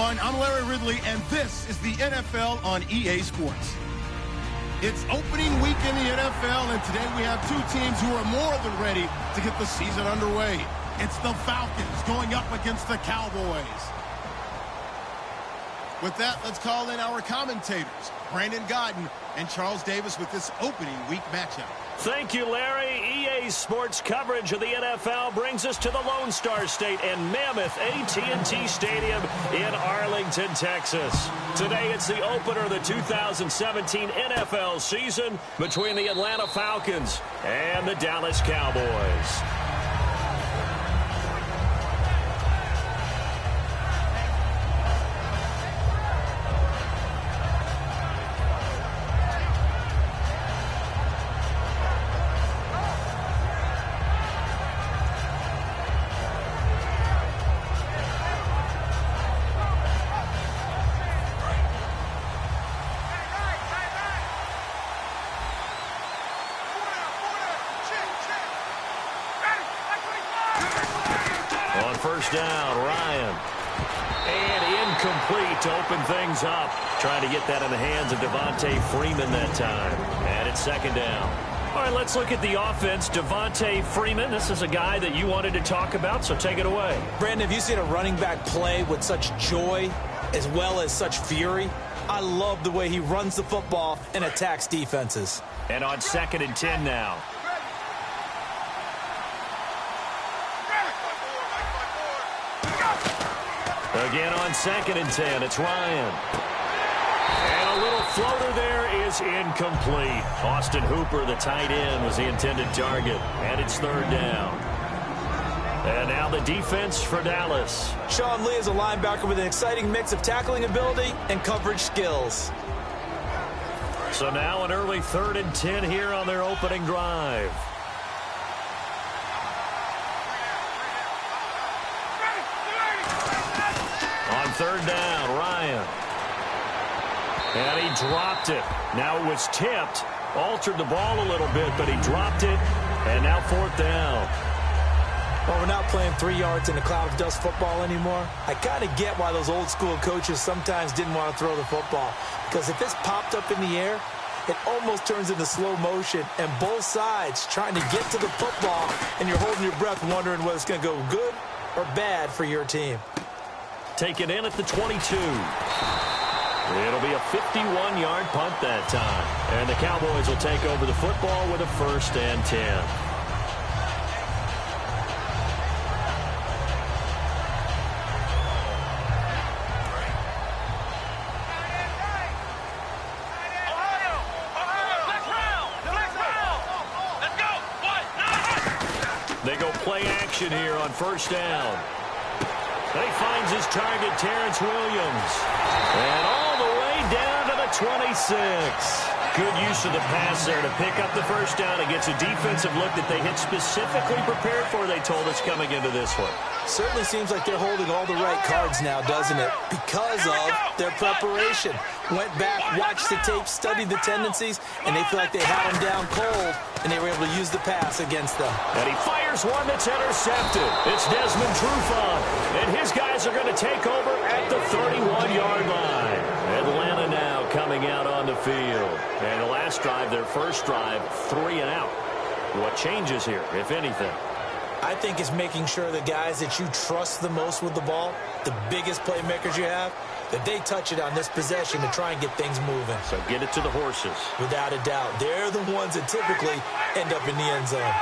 everyone. I'm Larry Ridley, and this is the NFL on EA Sports. It's opening week in the NFL, and today we have two teams who are more than ready to get the season underway. It's the Falcons going up against the Cowboys. With that, let's call in our commentators, Brandon Godden and Charles Davis, with this opening week matchup. Thank you, Larry. EA Sports coverage of the NFL brings us to the Lone Star State and Mammoth AT&T Stadium in Arlington, Texas. Today, it's the opener of the 2017 NFL season between the Atlanta Falcons and the Dallas Cowboys. First down, Ryan. And incomplete to open things up. Trying to get that in the hands of Devontae Freeman that time. And it's second down. All right, let's look at the offense. Devontae Freeman, this is a guy that you wanted to talk about, so take it away. Brandon, have you seen a running back play with such joy as well as such fury? I love the way he runs the football and attacks defenses. And on 2nd and 10 now. Again on 2nd and 10, it's Ryan. And a little floater there is incomplete. Austin Hooper, the tight end, was the intended target. And it's 3rd down. And now the defense for Dallas. Sean Lee is a linebacker with an exciting mix of tackling ability and coverage skills. So now an early 3rd and 10 here on their opening drive. On 3rd down, Ryan. And he dropped it. Now it was tipped. Altered the ball a little bit, but he dropped it. And now 4th down. Well, we're not playing 3 yards in a cloud of dust football anymore. I kind of get why those old school coaches sometimes didn't want to throw the football. Because if it's popped up in the air, it almost turns into slow motion. And both sides trying to get to the football, and you're holding your breath wondering whether it's going to go good or bad for your team. Take it in at the 22. It'll be a 51-yard punt that time. And the Cowboys will take over the football with a 1st and 10. They go play action here on 1st down. And he finds his target, Terrence Williams. And all the way down to the 26. Good use of the pass there to pick up the 1st down. It gets a defensive look that they had specifically prepared for, they told us, coming into this one. Certainly seems like they're holding all the right cards now, doesn't it? Because of their preparation. Went back, watched the tape, studied the tendencies, and they feel like they had them down cold, and they were able to use the pass against them. And he fires one that's intercepted. It's Desmond Trufant, and his guys are going to take over at the 31-yard line. Atlanta now coming out on the field. And the last drive, their first drive, 3 and out. What changes here, if anything? I think it's making sure the guys that you trust the most with the ball, the biggest playmakers you have, that they touch it on this possession to try and get things moving. So get it to the horses. Without a doubt. They're the ones that typically end up in the end zone.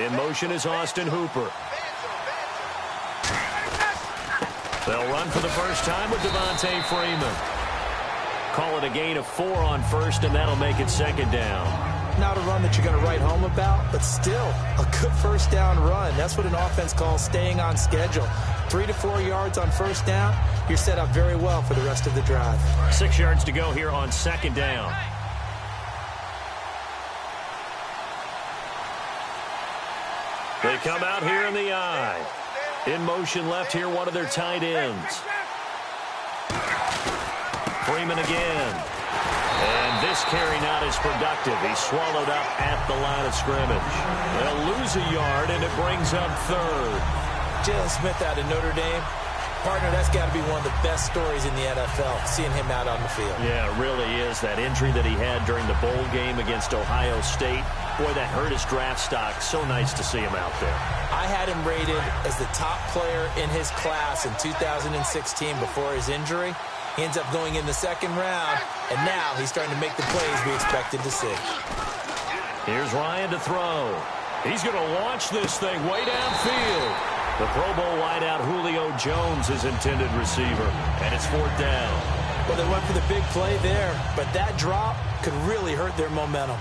In motion is Austin Hooper. They'll run for the first time with Devontae Freeman. Call it a gain of 4 on 1st, and that'll make it 2nd down. Not a run that you're going to write home about, but still a good 1st down run. That's what an offense calls staying on schedule. 3 to 4 yards on 1st down, you're set up very well for the rest of the drive. 6 yards to go here on 2nd down. They come out here in the eye. In motion left here, one of their tight ends. Freeman again. And this carry not as productive. He's swallowed up at the line of scrimmage. They'll lose a yard, and it brings up 3rd. Jalen Smith out of Notre Dame. Partner, that's got to be one of the best stories in the NFL, seeing him out on the field. Yeah, it really is. That injury that he had during the bowl game against Ohio State, boy, that hurt his draft stock. So nice to see him out there. I had him rated as the top player in his class in 2016 before his injury. He ends up going in the second round, and now he's starting to make the plays we expected to see. Here's Ryan to throw. He's going to launch this thing way downfield. The Pro Bowl wideout Julio Jones is intended receiver, and it's 4th down. Well, they went for the big play there, but that drop could really hurt their momentum.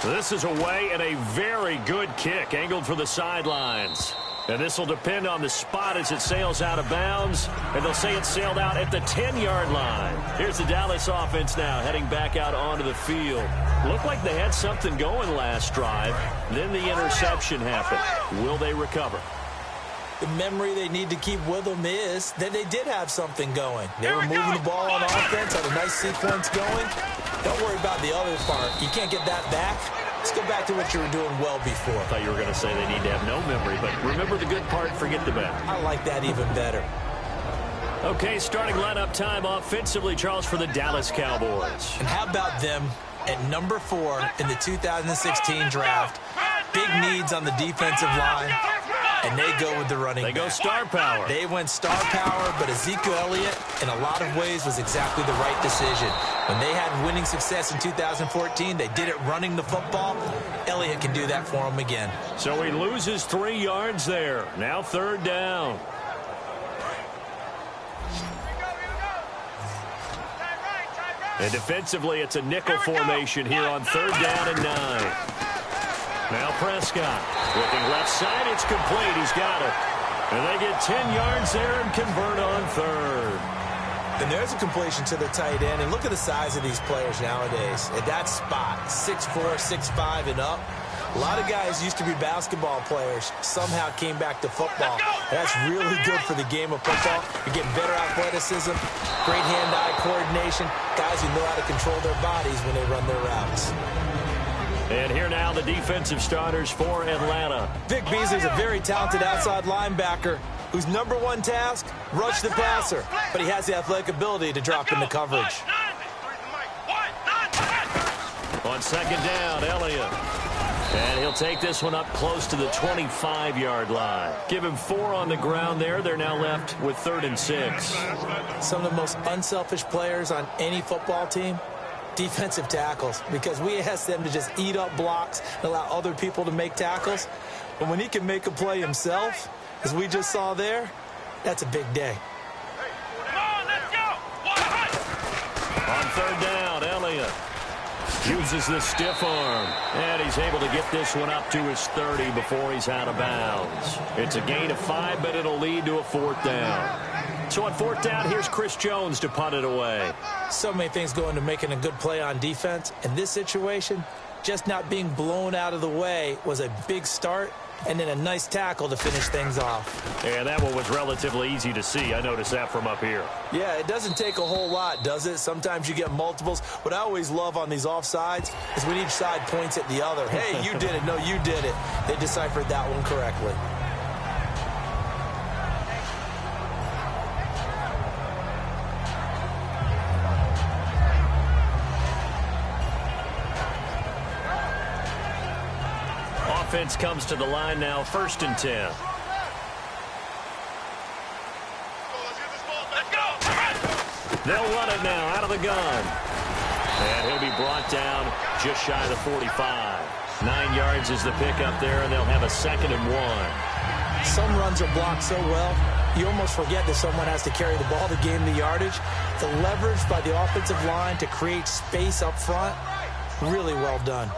This is away and a very good kick angled for the sidelines. And this will depend on the spot as it sails out of bounds. And they'll say it sailed out at the 10-yard line. Here's the Dallas offense now heading back out onto the field. Looked like they had something going last drive. Then the interception happened. Will they recover? The memory they need to keep with them is that they did have something going. They were moving the ball on offense, had a nice sequence going. Don't worry about the other part. You can't get that back. Let's go back to what you were doing well before. I thought you were going to say they need to have no memory, but remember the good part, forget the bad. I like that even better. Okay, starting lineup time offensively, Charles, for the Dallas Cowboys. And how about them at number 4 in the 2016 draft? Big needs on the defensive line, and they go with the running back. They go star power. They went star power, but Ezekiel Elliott, in a lot of ways, was exactly the right decision. When they had winning success in 2014, they did it running the football. Elliott can do that for them again. So he loses 3 yards there. Now 3rd down. And defensively, it's a nickel formation here on 3rd down and 9. Now Prescott looking left side. It's complete. He's got it. And they get 10 yards there and convert on 3rd. And there's a completion to the tight end. And look at the size of these players nowadays. At that spot, 6'4", 6'5", and up. A lot of guys used to be basketball players, somehow came back to football. That's really good for the game of football. You're getting better athleticism, great hand-eye coordination, guys who know how to control their bodies when they run their routes. And here now the defensive starters for Atlanta. Vic Beasley's a very talented outside linebacker whose number 1 task, rush the passer. But he has the athletic ability to drop into coverage. On 2nd down, Elliott. And he'll take this one up close to the 25-yard line. Give him 4 on the ground there. They're now left with 3rd and 6. Some of the most unselfish players on any football team, defensive tackles, because we ask them to just eat up blocks and allow other people to make tackles. But when he can make a play himself, as we just saw there, that's a big day. On 3rd down, Elliott uses the stiff arm, and he's able to get this one up to his 30 before he's out of bounds. It's a gain of 5, but it'll lead to a 4th down. So on 4th down, here's Chris Jones to punt it away. So many things go into making a good play on defense. In this situation, just not being blown out of the way was a big start, and then a nice tackle to finish things off. And that one was relatively easy to see. I noticed that from up here. Yeah, it doesn't take a whole lot, does it? Sometimes you get multiples. What I always love on these offsides is when each side points at the other. Hey, you did it. No, you did it. They deciphered that one correctly. Offense comes to the line now, 1st and 10. They'll run it now out of the gun. And he'll be brought down just shy of the 45. 9 yards is the pickup there, and they'll have a 2nd and 1. Some runs are blocked so well, you almost forget that someone has to carry the ball to gain the yardage. The leverage by the offensive line to create space up front, really well done.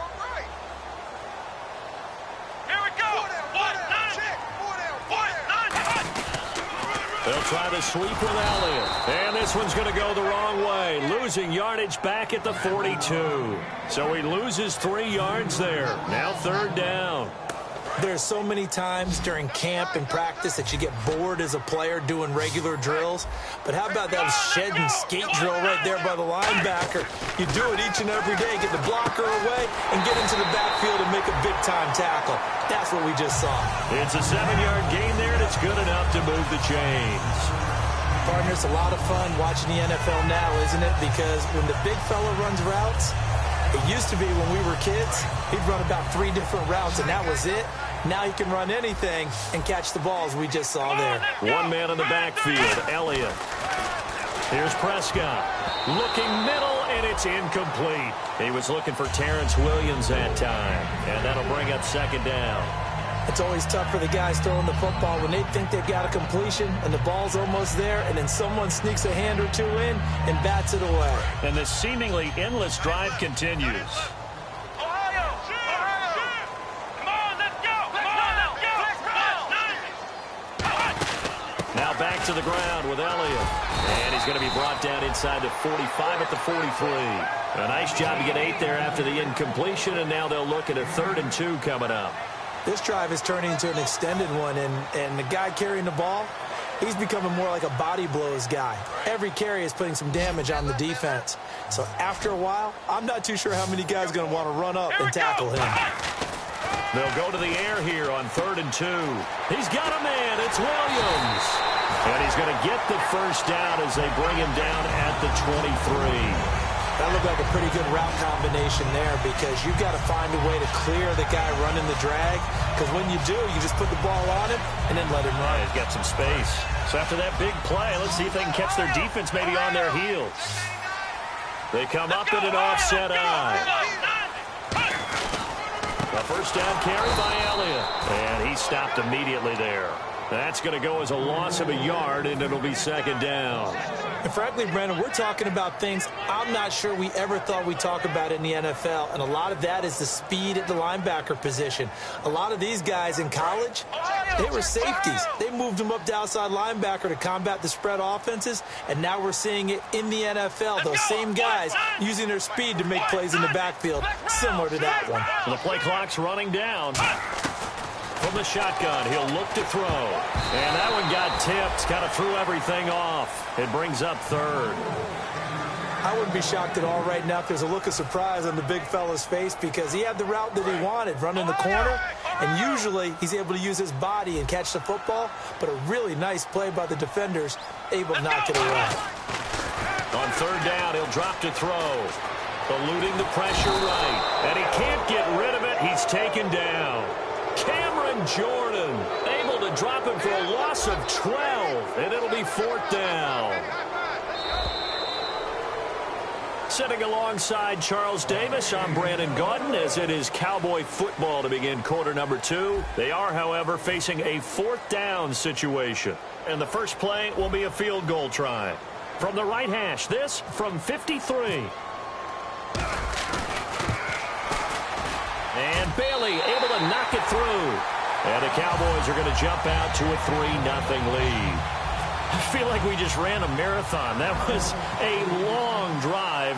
They'll try the sweep with Elliott. And this one's going to go the wrong way. Losing yardage back at the 42. So he loses 3 yards there. Now 3rd down. There's so many times during camp and practice that you get bored as a player doing regular drills. But how about that shed and skate drill right there by the linebacker? You do it each and every day, get the blocker away, and get into the backfield and make a big-time tackle. That's what we just saw. It's a 7-yard gain there, and it's good enough to move the chains. Partner, it's a lot of fun watching the NFL now, isn't it? Because when the big fella runs routes, it used to be when we were kids, he'd run about 3 different routes, and that was it. Now he can run anything and catch the balls we just saw there. One man in the backfield, Elliott. Here's Prescott. Looking middle, and it's incomplete. He was looking for Terrence Williams that time, and that'll bring up second down. It's always tough for the guys throwing the football when they think they've got a completion and the ball's almost there, and then someone sneaks a hand or two in and bats it away. And this seemingly endless drive continues. Now back to the ground with Elliott. And he's going to be brought down inside the 45 at the 43. A nice job to get 8 there after the incompletion, and now they'll look at a 3rd and 2 coming up. This drive is turning into an extended one, and the guy carrying the ball, he's becoming more like a body blows guy. Every carry is putting some damage on the defense. So after a while, I'm not too sure how many guys are going to want to run up and tackle him. They'll go to the air here on 3rd and 2. He's got a man. It's Williams. And he's going to get the first down as they bring him down at the 23. That looked like a pretty good route combination there, because you've got to find a way to clear the guy running the drag, because when you do, you just put the ball on him and then let him run. He's got some space. So after that big play, let's see if they can catch their defense maybe on their heels. They come up in an offset eye. A first down carry by Elliott. And he stopped immediately there. That's going to go as a loss of a yard, and it'll be second down. And frankly, Brandon, we're talking about things I'm not sure we ever thought we'd talk about in the NFL, and a lot of that is the speed at the linebacker position. A lot of these guys in college, they were safeties. They moved them up to outside linebacker to combat the spread offenses, and now we're seeing it in the NFL. Those same guys using their speed to make plays in the backfield, similar to that one. The play clock's running down. From the shotgun, he'll look to throw. And that one got tipped, kind of threw everything off. It brings up 3rd. I wouldn't be shocked at all right now if there's a look of surprise on the big fella's face, because he had the route that he wanted, running the corner, and usually he's able to use his body and catch the football, but a really nice play by the defenders, able to knock it away. On 3rd down, he'll drop to throw. Eluding the pressure right. And he can't get rid of it. He's taken down. Cameron Jordan able to drop him for a loss of 12, and it'll be 4th down. Sitting alongside Charles Davis, I'm Brandon Gaudin, as it is Cowboy football to begin quarter number 2. They are, however, facing a 4th down situation. And the first play will be a field goal try. From the right hash, this from 53. And Bailey able to knock it through. And the Cowboys are going to jump out to a 3-0 lead. I feel like we just ran a marathon. That was a long drive.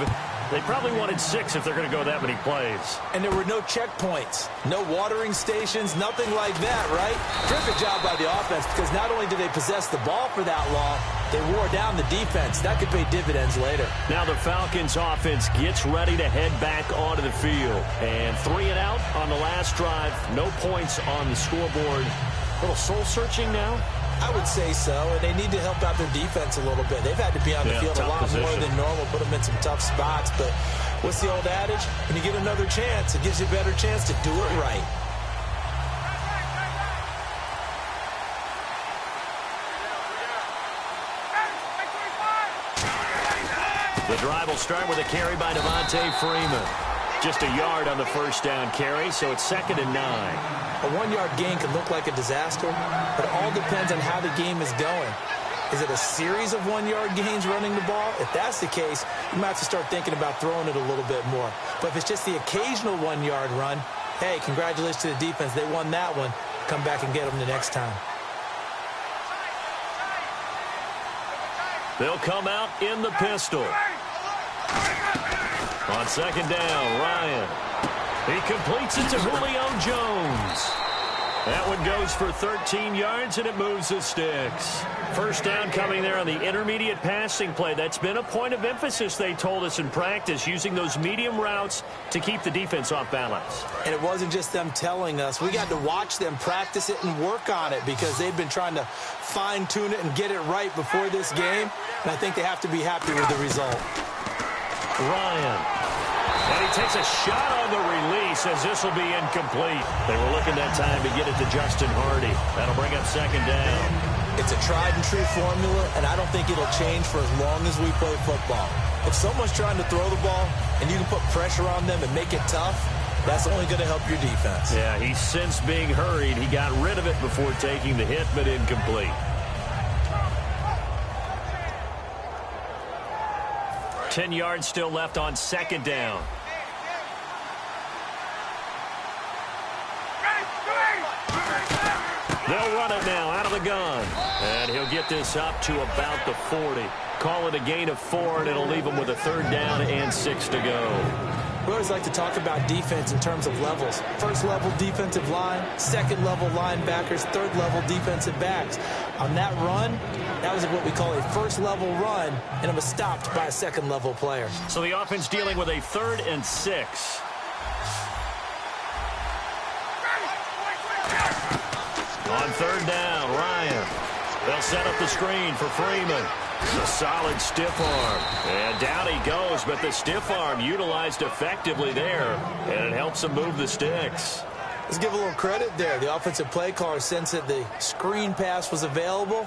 They probably wanted 6 if they're going to go that many plays. And there were no checkpoints, no watering stations, nothing like that, right? Terrific job by the offense, because not only did they possess the ball for that long, they wore down the defense. That could pay dividends later. Now the Falcons offense gets ready to head back onto the field. And 3 and out on the last drive. No points on the scoreboard. A little soul-searching now. I would say so, and they need to help out their defense a little bit. They've had to be on the field a lot more than normal, put them in some tough spots. But what's the old adage? When you get another chance, it gives you a better chance to do it right. The drive will start with a carry by Devontae Freeman. Just a yard on the first down carry, so it's 2nd and 9. A 1-yard gain can look like a disaster, but it all depends on how the game is going. Is it a series of 1-yard gains running the ball? If that's the case, you might have to start thinking about throwing it a little bit more. But if it's just the occasional 1-yard run, hey, congratulations to the defense. They won that one. Come back and get them the next time. They'll come out in the pistol. On 2nd down, Ryan. He completes it to Julio Jones. That one goes for 13 yards, and it moves the sticks. First down coming there on the intermediate passing play. That's been a point of emphasis, they told us in practice, using those medium routes to keep the defense off balance. And it wasn't just them telling us. We got to watch them practice it and work on it because they've been trying to fine-tune it and get it right before this game. And I think they have to be happy with the result. Ryan. And he takes a shot on the release as this will be incomplete. They were looking that time to get it to Justin Hardy. That'll bring up second down. It's a tried-and-true formula, and I don't think it'll change for as long as we play football. If someone's trying to throw the ball and you can put pressure on them and make it tough, that's only going to help your defense. Yeah, he sensed being hurried. He got rid of it before taking the hit, but incomplete. 10 yards still left on second down. They'll run it now out of the gun. And he'll get this up to about the 40. Call it a gain of 4, and it'll leave him with a third down and 6 to go. We always like to talk about defense in terms of levels. First level defensive line, second level linebackers, third level defensive backs. On that run, that was what we call a first level run, and it was stopped by a second level player. So the offense dealing with a 3rd and 6. On third down, Ryan. They'll set up the screen for Freeman. A solid stiff arm. And down he goes, but the stiff arm utilized effectively there. And it helps him move the sticks. Let's give a little credit there. The offensive play caller sensed that the screen pass was available.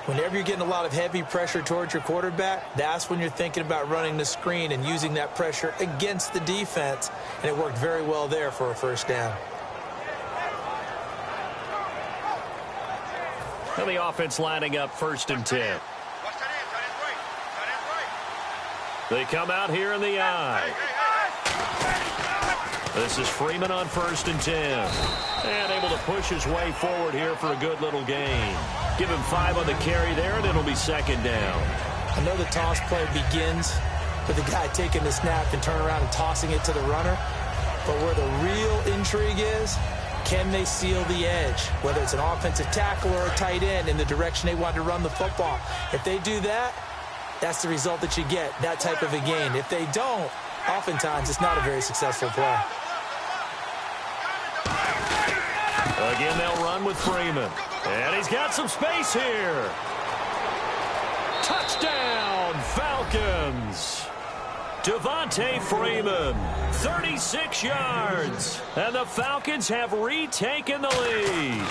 Whenever you're getting a lot of heavy pressure towards your quarterback, that's when you're thinking about running the screen and using that pressure against the defense. And it worked very well there for a first down. And the offense lining up 1st and 10. They come out here in the eye. This is Freeman on 1st and 10. And able to push his way forward here for a good little gain. Give him 5 on the carry there, and it'll be second down. I know the toss play begins with the guy taking the snap and turning around and tossing it to the runner. But where the real intrigue is, can they seal the edge? Whether it's an offensive tackle or a tight end in the direction they want to run the football. If they do that, that's the result that you get, that type of a gain. If they don't, oftentimes it's not a very successful play. Again, they'll run with Freeman. And he's got some space here. Touchdown, Falcons. Devontae Freeman, 36 yards. And the Falcons have retaken the lead.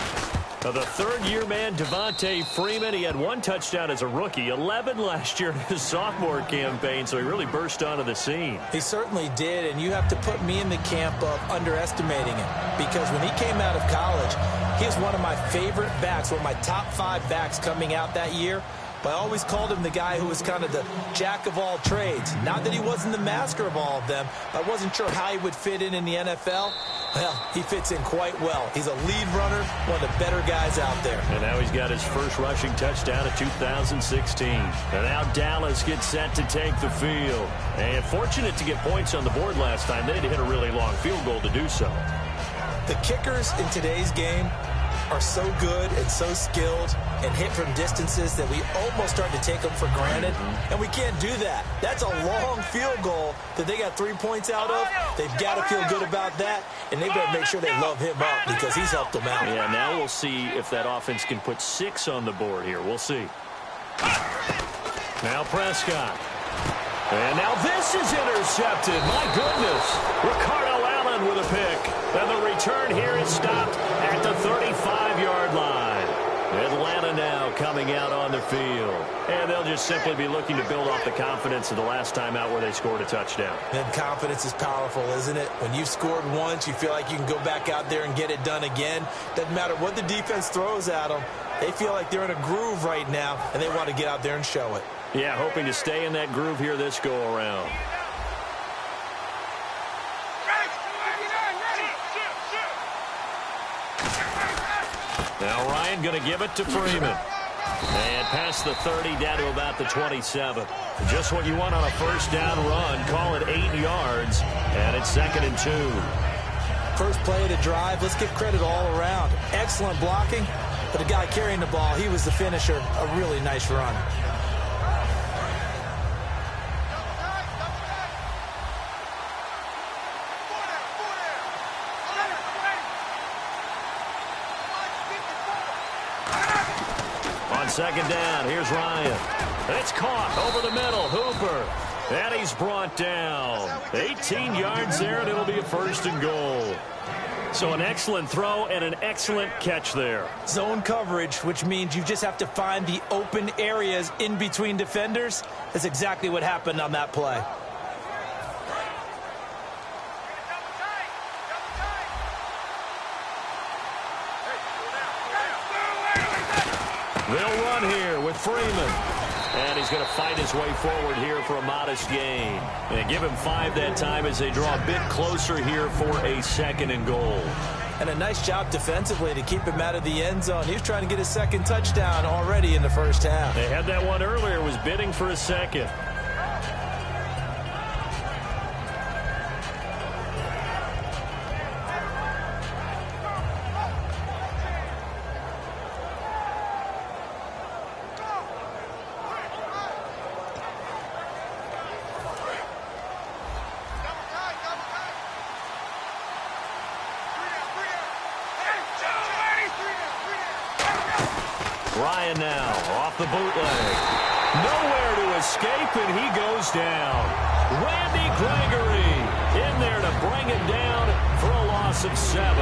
Now, the third-year man, Devontae Freeman, he had 1 touchdown as a rookie, 11 last year in his sophomore campaign, so he really burst onto the scene. He certainly did, and you have to put me in the camp of underestimating him, because when he came out of college, he was one of my favorite backs, one of my top 5 backs coming out that year. But I always called him the guy who was kind of the jack of all trades. Not that he wasn't the master of all of them. I wasn't sure how he would fit in the NFL. Well, he fits in quite well. He's a lead runner, one of the better guys out there. And now he's got his first rushing touchdown of 2016. And now Dallas gets set to take the field. And fortunate to get points on the board last time. They had to hit a really long field goal to do so. The kickers in today's game are so good and so skilled and hit from distances that we almost start to take them for granted. And we can't do that. That's a long field goal that they got 3 points out of. They've got to feel good about that, and they better make sure they love him up because he's helped them out. Yeah, now we'll see if that offense can put 6 on the board here. We'll see. Now Prescott. And now this is intercepted. My goodness. Ricardo Allen with a pick. And the return here is stopped at the 35-yard line. Atlanta now coming out on the field. And they'll just simply be looking to build off the confidence of the last time out where they scored a touchdown. And confidence is powerful, isn't it? When you've scored once, you feel like you can go back out there and get it done again. Doesn't matter what the defense throws at them. They feel like they're in a groove right now, and they want to get out there and show it. Yeah, hoping to stay in that groove here this go-around. Now Ryan going to give it to Freeman. And past the 30 down to about the 27. Just what you want on a first down run. Call it 8 yards. And it's 2nd and 2. First play of the drive. Let's give credit all around. Excellent blocking, but the guy carrying the ball, he was the finisher. A really nice run. Second down, here's Ryan. It's caught over the middle, Hooper. And he's brought down. 18 yards there, and it'll be a 1st and goal. So an excellent throw and an excellent catch there. Zone coverage, which means you just have to find the open areas in between defenders. That's exactly what happened on that play. They'll run here with Freeman. And he's going to fight his way forward here for a modest gain. And give him 5 that time as they draw a bit closer here for a 2nd and goal. And a nice job defensively to keep him out of the end zone. He was trying to get his 2nd touchdown already in the first half. They had that one earlier, was bidding for a 2nd. Ryan now off the bootleg. Nowhere to escape, and he goes down. Randy Gregory in there to bring him down for a loss of 7.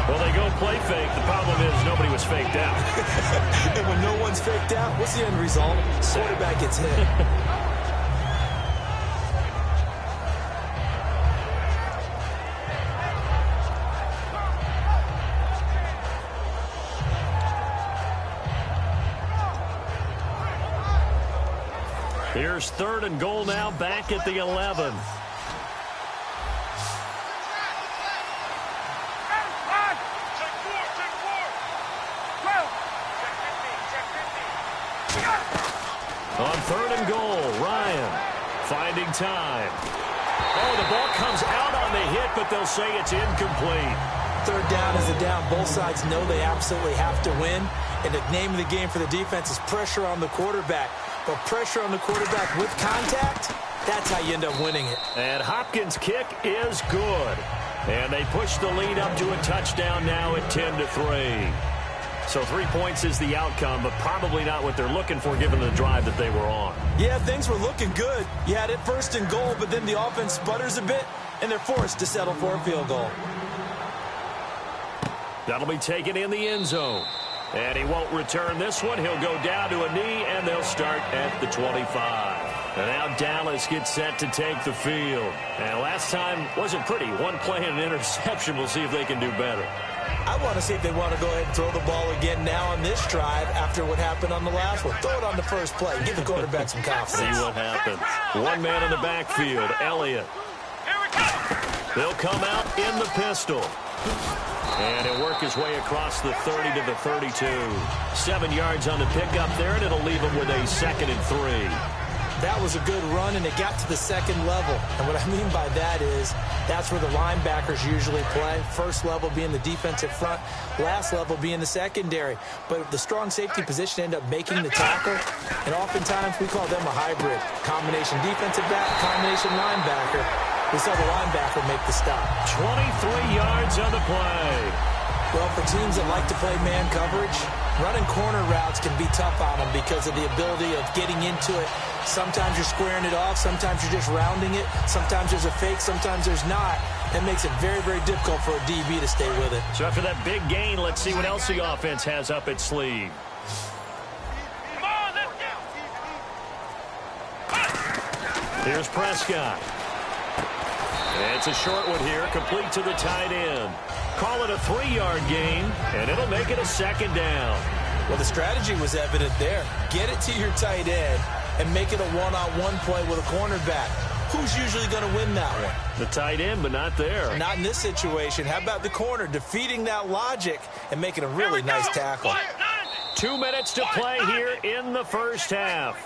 Well, they go play fake. The problem is nobody was faked out. And when no one's faked out, what's the end result? Quarterback gets hit. Here's 3rd and goal now, back at the 11. On 3rd and goal, Ryan finding time. Oh, the ball comes out on the hit, but they'll say it's incomplete. 3rd down is a down. Both sides know they absolutely have to win. And the name of the game for the defense is pressure on the quarterback. But pressure on the quarterback with contact, that's how you end up winning it. And Hopkins' kick is good. And they push the lead up to a touchdown now at 10-3. So 3 points is the outcome, but probably not what they're looking for given the drive that they were on. Yeah, things were looking good. You had it 1st and goal, but then the offense sputters a bit, and they're forced to settle for a field goal. That'll be taken in the end zone. And he won't return this one. He'll go down to a knee, and they'll start at the 25. And now Dallas gets set to take the field. And last time wasn't pretty. One play and an interception. We'll see if they can do better. I want to see if they want to go ahead and throw the ball again now on this drive after what happened on the last one. Throw it on the first play. Give the quarterback some confidence. See what happens. One man in the backfield, Elliott. They'll come out in the pistol. And he'll work his way across the 30 to the 32. 7 yards on the pickup there, and it'll leave him with a 2nd and 3. That was a good run, and it got to the 2nd level. And what I mean by that is that's where the linebackers usually play. First level being the defensive front, last level being the secondary. But the strong safety position ended up making the tackle, and oftentimes we call them a hybrid. Combination defensive back, combination linebacker. We saw the linebacker make the stop. 23 yards on the play. Well, for teams that like to play man coverage, running corner routes can be tough on them because of the ability of getting into it. Sometimes you're squaring it off. Sometimes you're just rounding it. Sometimes there's a fake. Sometimes there's not. That makes it very, very difficult for a DB to stay with it. So after that big gain, let's see what else the offense has up its sleeve. Here's Prescott. It's a short one here, complete to the tight end. Call it a 3-yard gain, and it'll make it a 2nd down. Well, the strategy was evident there. Get it to your tight end and make it a one-on-one play with a cornerback. Who's usually going to win that one? The tight end, but not there. Not in this situation. How about the corner defeating that logic and making a really nice tackle? 2 minutes to play here in the first half.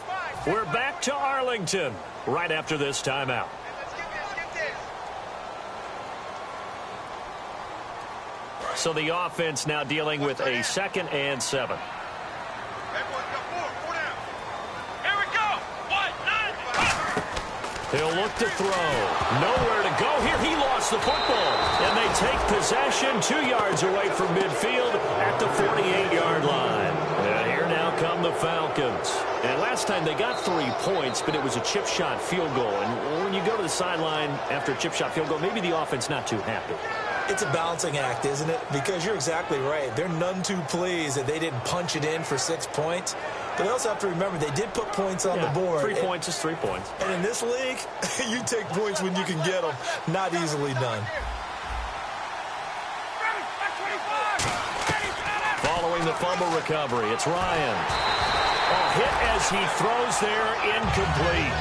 We're back to Arlington right after this timeout. So the offense now dealing with a 2nd and 7. He'll look to throw. Nowhere to go here. He lost the football. And they take possession 2 yards away from midfield at the 48-yard line. And here now come the Falcons. And last time they got 3 points, but it was a chip shot field goal. And when you go to the sideline after a chip shot field goal, maybe the offense not too happy. It's a balancing act, isn't it? Because you're exactly right. They're none too pleased that they didn't punch it in for 6 points. But they also have to remember they did put points on the board. 3 points is 3 points. And in this league, you take points when you can get them. Not easily done. Following the fumble recovery, it's Ryan. Hit as he throws there, incomplete.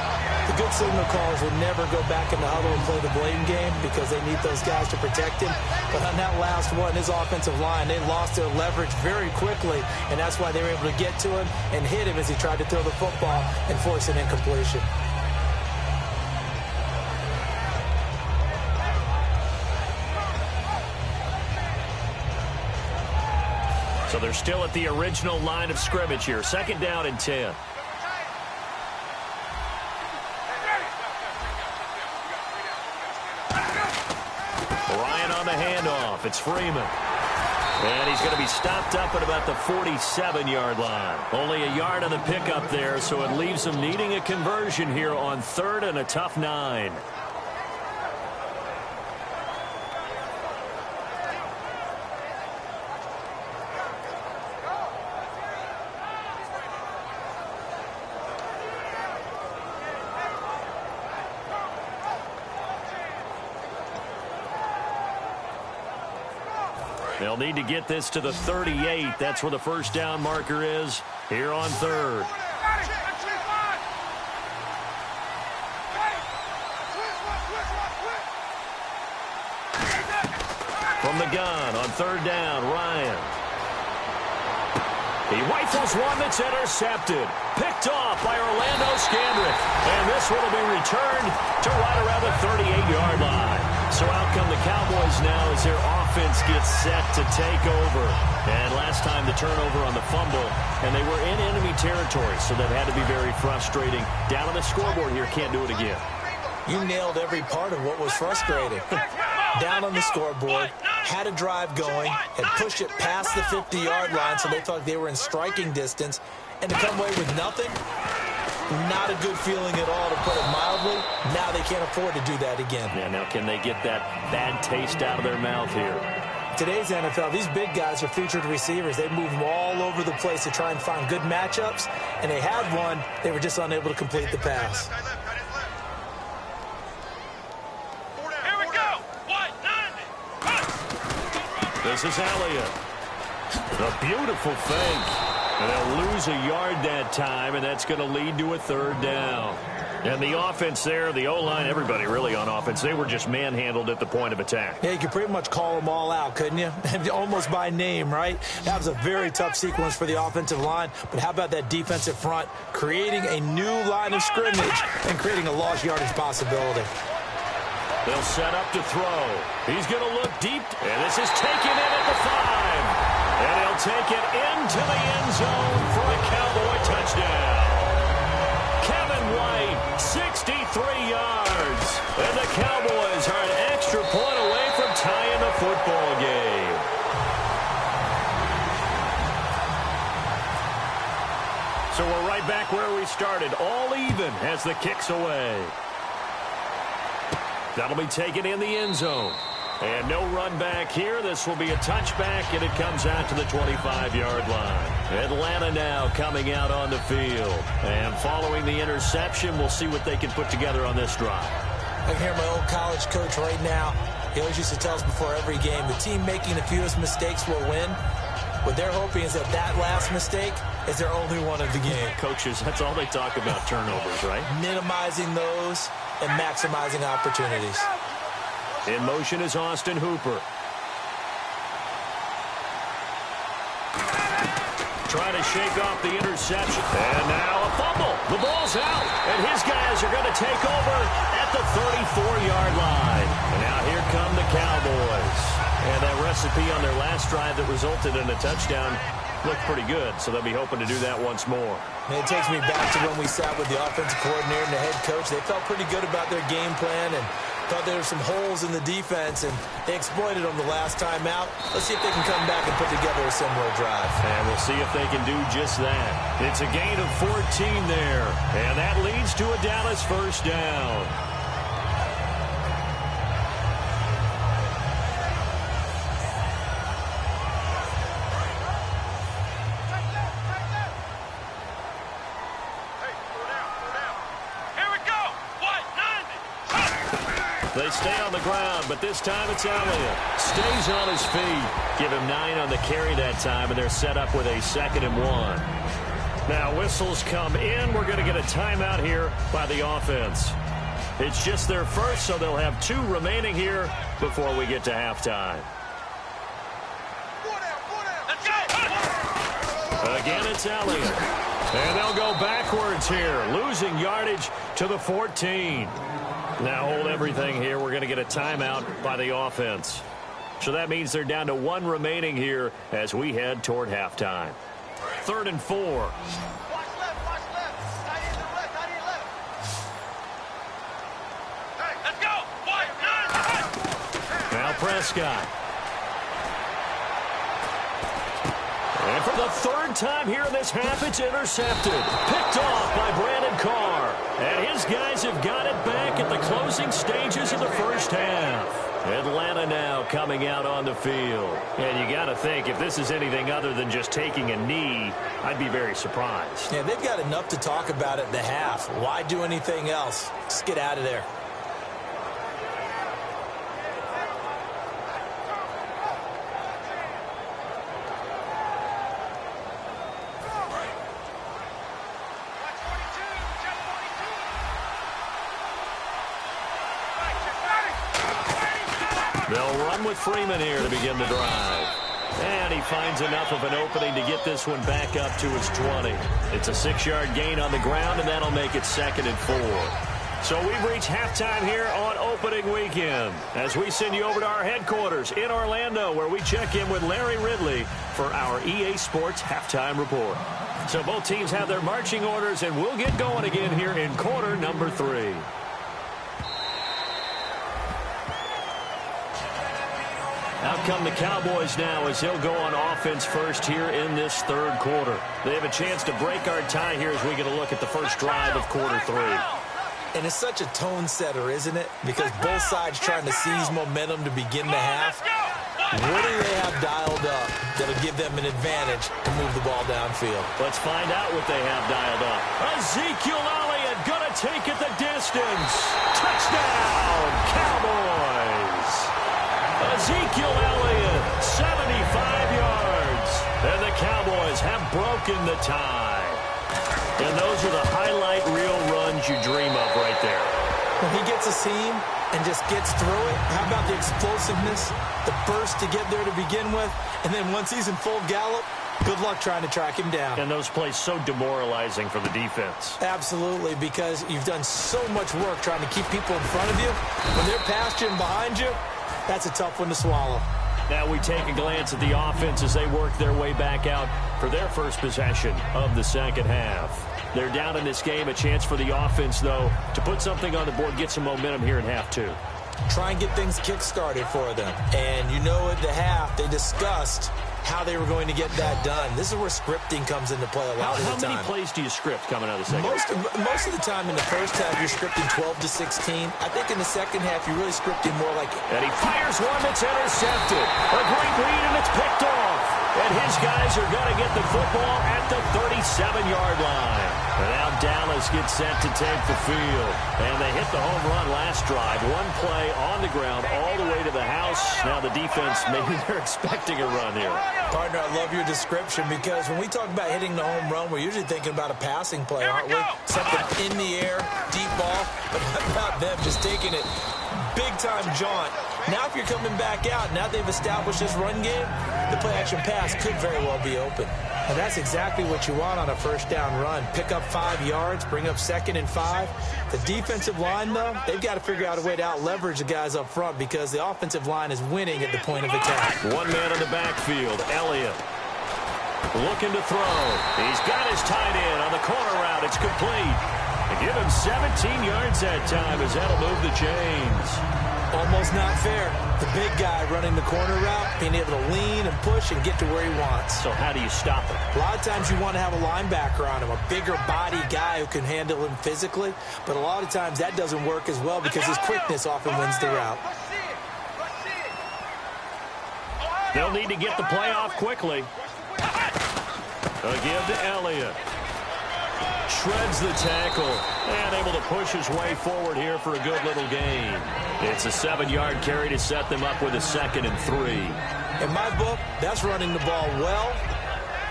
The good signal callers will never go back in the huddle and play the blame game because they need those guys to protect him. But on that last one, his offensive line, they lost their leverage very quickly, and that's why they were able to get to him and hit him as he tried to throw the football and force an incompletion. So they're still at the original line of scrimmage here. 2nd down and 10. Ryan on the handoff. It's Freeman. And he's going to be stopped up at about the 47-yard line. Only a yard on the pickup there, so it leaves them needing a conversion here on 3rd and a tough 9. They'll need to get this to the 38. That's where the first down marker is here on 3rd. From the gun on 3rd down, Ryan. He rifles one that's intercepted. Picked off by Orlando Scandrick. And this one will be returned to right around the 38-yard line. So out come the Cowboys now as their offense gets set to take over. And last time the turnover on the fumble, and they were in enemy territory, so that had to be very frustrating. Down on the scoreboard here, can't do it again. You nailed every part of what was frustrating. Down on the scoreboard, had a drive going, and pushed it past the 50-yard line so they thought they were in striking distance, and to come away with nothing, not a good feeling at all, to put it mildly. Now they can't afford to do that again. Yeah, now can they get that bad taste out of their mouth here? Today's NFL, these big guys are featured receivers. They move them all over the place to try and find good matchups, and they had one. They were just unable to complete the pass. This is Elliott. A beautiful fake. And they'll lose a yard that time, and that's going to lead to a 3rd down. And the offense there, the O-line, everybody really on offense, they were just manhandled at the point of attack. Yeah, you could pretty much call them all out, couldn't you? Almost by name, right? That was a very tough sequence for the offensive line. But how about that defensive front creating a new line of scrimmage and creating a lost yardage possibility? They'll set up to throw. He's going to look deep, and this is taken in at the 5. And he'll take it into the end zone for a Cowboy touchdown. Kevin White, 63 yards. And the Cowboys are an extra point away from tying the football game. So we're right back where we started, all even as the kick's away. That'll be taken in the end zone. And no run back here. This will be a touchback, and it comes out to the 25-yard line. Atlanta now coming out on the field. And following the interception, we'll see what they can put together on this drive. I can hear my old college coach right now. He always used to tell us before every game, the team making the fewest mistakes will win. What they're hoping is that that last mistake is their only one of the game. Coaches, that's all they talk about, turnovers, right? Minimizing those and maximizing opportunities. In motion is Austin Hooper. Trying to shake off the interception. And now a fumble. The ball's out. And his guys are going to take over at the 34-yard line. And now here come the Cowboys. And that recipe on their last drive that resulted in a touchdown looked pretty good, so they'll be hoping to do that once more. And it takes me back to when we sat with the offensive coordinator and the head coach. They felt pretty good about their game plan and thought there were some holes in the defense, and they exploited them the last time out. Let's see if they can come back and put together a similar drive. And we'll see if they can do just that. It's a gain of 14 there, and that leads to a Dallas first down. They stay on the ground, but this time it's Elliott. Stays on his feet. Give him 9 on the carry that time, and they're set up with a 2nd and 1. Now whistles come in. We're going to get a timeout here by the offense. It's just their first, so they'll have 2 remaining here before we get to halftime. Again, it's Elliott. And they'll go backwards here, losing yardage to the 14. Now hold everything here. We're going to get a timeout by the offense. So that means they're down to 1 remaining here as we head toward halftime. 3rd and 4. Watch left. Side to the left. Hey, let's go. 1, 9. Now Prescott. And for the 3rd time here in this half, it's intercepted. Picked off by Brandon Carr. And his guys have got it back at the closing stages of the first half. Atlanta now coming out on the field. And you got to think, if this is anything other than just taking a knee, I'd be very surprised. Yeah, they've got enough to talk about at the half. Why do anything else? Just get out of there. They'll run with Freeman here to begin the drive. And he finds enough of an opening to get this one back up to his 20. It's a 6-yard gain on the ground, and that'll make it 2nd and 4. So we've reached halftime here on opening weekend as we send you over to our headquarters in Orlando, where we check in with Larry Ridley for our EA Sports Halftime Report. So both teams have their marching orders, and we'll get going again here in quarter number 3. Out come the Cowboys now as he'll go on offense first here in this 3rd quarter. They have a chance to break our tie here as we get a look at the first drive of quarter 3. And it's such a tone setter, isn't it? Because both sides trying to seize momentum to begin the half. What do they have dialed up that'll give them an advantage to move the ball downfield? Let's find out what they have dialed up. Ezekiel Elliott gonna take it the distance. Touchdown, Cowboys! Ezekiel Elliott, 75 yards. And the Cowboys have broken the tie. And those are the highlight reel runs you dream of right there. When he gets a seam and just gets through it, how about the explosiveness, the burst to get there to begin with, and then once he's in full gallop, good luck trying to track him down. And those plays so demoralizing for the defense. Absolutely, because you've done so much work trying to keep people in front of you. When they're past you and behind you, that's a tough one to swallow. Now we take a glance at the offense as they work their way back out for their first possession of the second half. They're down in this game. A chance for the offense, though, to put something on the board, get some momentum here in half 2. Try and get things kick-started for them. And you know at the half, they discussed how they were going to get that done. This is where scripting comes into play a lot of the time. How many plays do you script coming out of the second half? Most of the time in the first half, you're scripting 12 to 16. I think in the second half, you're really scripting more like... And he fires one that's intercepted. A great lead, and it's picked off. And his guys are going to get the football at the 37-yard line. And now Dallas gets set to take the field. And they hit the home run last drive. One play on the ground all the way to the house. Now the defense, maybe they're expecting a run here. Partner, I love your description because when we talk about hitting the home run, we're usually thinking about a passing play, aren't we? Something in the air, deep ball. But what about them just taking it big-time jaunt? Now if you're coming back out, now they've established this run game, the play-action pass could very well be open. And that's exactly what you want on a first down run. Pick up 5 yards, bring up 2nd and 5. The defensive line, though, they've got to figure out a way to out-leverage the guys up front because the offensive line is winning at the point of attack. One man in the backfield, Elliott. Looking to throw. He's got his tight end on the corner route. It's complete. And give him 17 yards that time as that'll move the chains. Almost not fair. The big guy running the corner route, being able to lean and push and get to where he wants. So how do you stop him? A lot of times you want to have a linebacker on him, a bigger body guy who can handle him physically. But a lot of times that doesn't work as well because his quickness often wins the route. They'll need to get the play off quickly. A give to Elliott. Shreds the tackle and able to push his way forward here for a good little gain. It's a 7-yard carry to set them up with a 2nd and 3. In my book, that's running the ball well,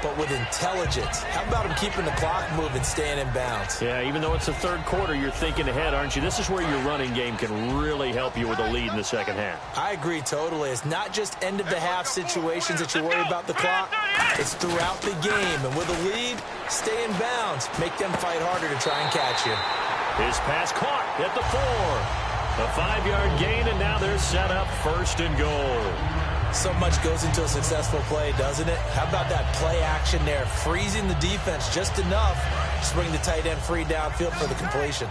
but with intelligence. How about him keeping the clock moving, staying in bounds? Yeah, even though it's the 3rd quarter, you're thinking ahead, aren't you? This is where your running game can really help you with a lead in the 2nd half. I agree totally. It's not just end-of-the-half situations that you worry about the clock. It's throughout the game. And with a lead, stay in bounds. Make them fight harder to try and catch you. His pass caught at the 4. A 5-yard gain, and now they're set up 1st and goal. So much goes into a successful play, doesn't it? How about that play action there? Freezing the defense just enough to bring the tight end free downfield for the completion.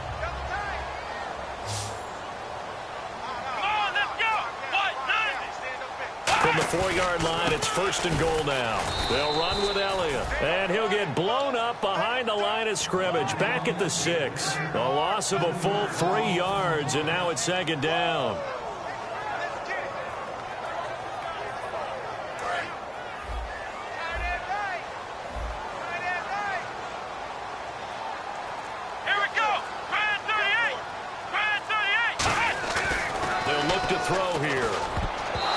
From the 4-yard line, it's 1st and goal now. They'll run with Elliott, and he'll get blown up behind the line of scrimmage. Back at the 6. A loss of a full 3 yards, and now it's 2nd down. Here we go. Grand 38. They'll look to throw here.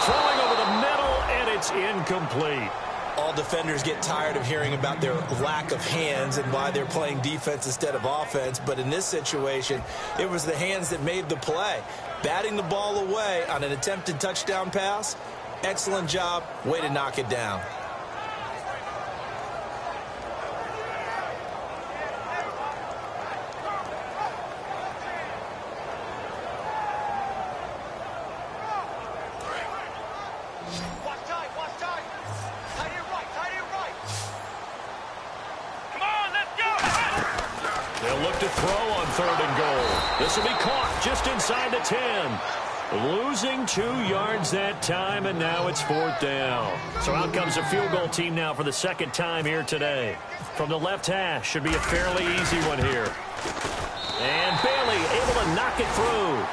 Throwing over the middle, and it's incomplete. All defenders get tired of hearing about their lack of hands and why they're playing defense instead of offense. But in this situation, it was the hands that made the play. Batting the ball away on an attempted touchdown pass, excellent job. Way to knock it down. They'll look to throw on 3rd and goal. This will be caught just inside the 10. Losing 2 yards that time, and now it's 4th down. So out comes a field goal team now for the 2nd time here today. From the left hash, should be a fairly easy one here. And Bailey able to knock it through.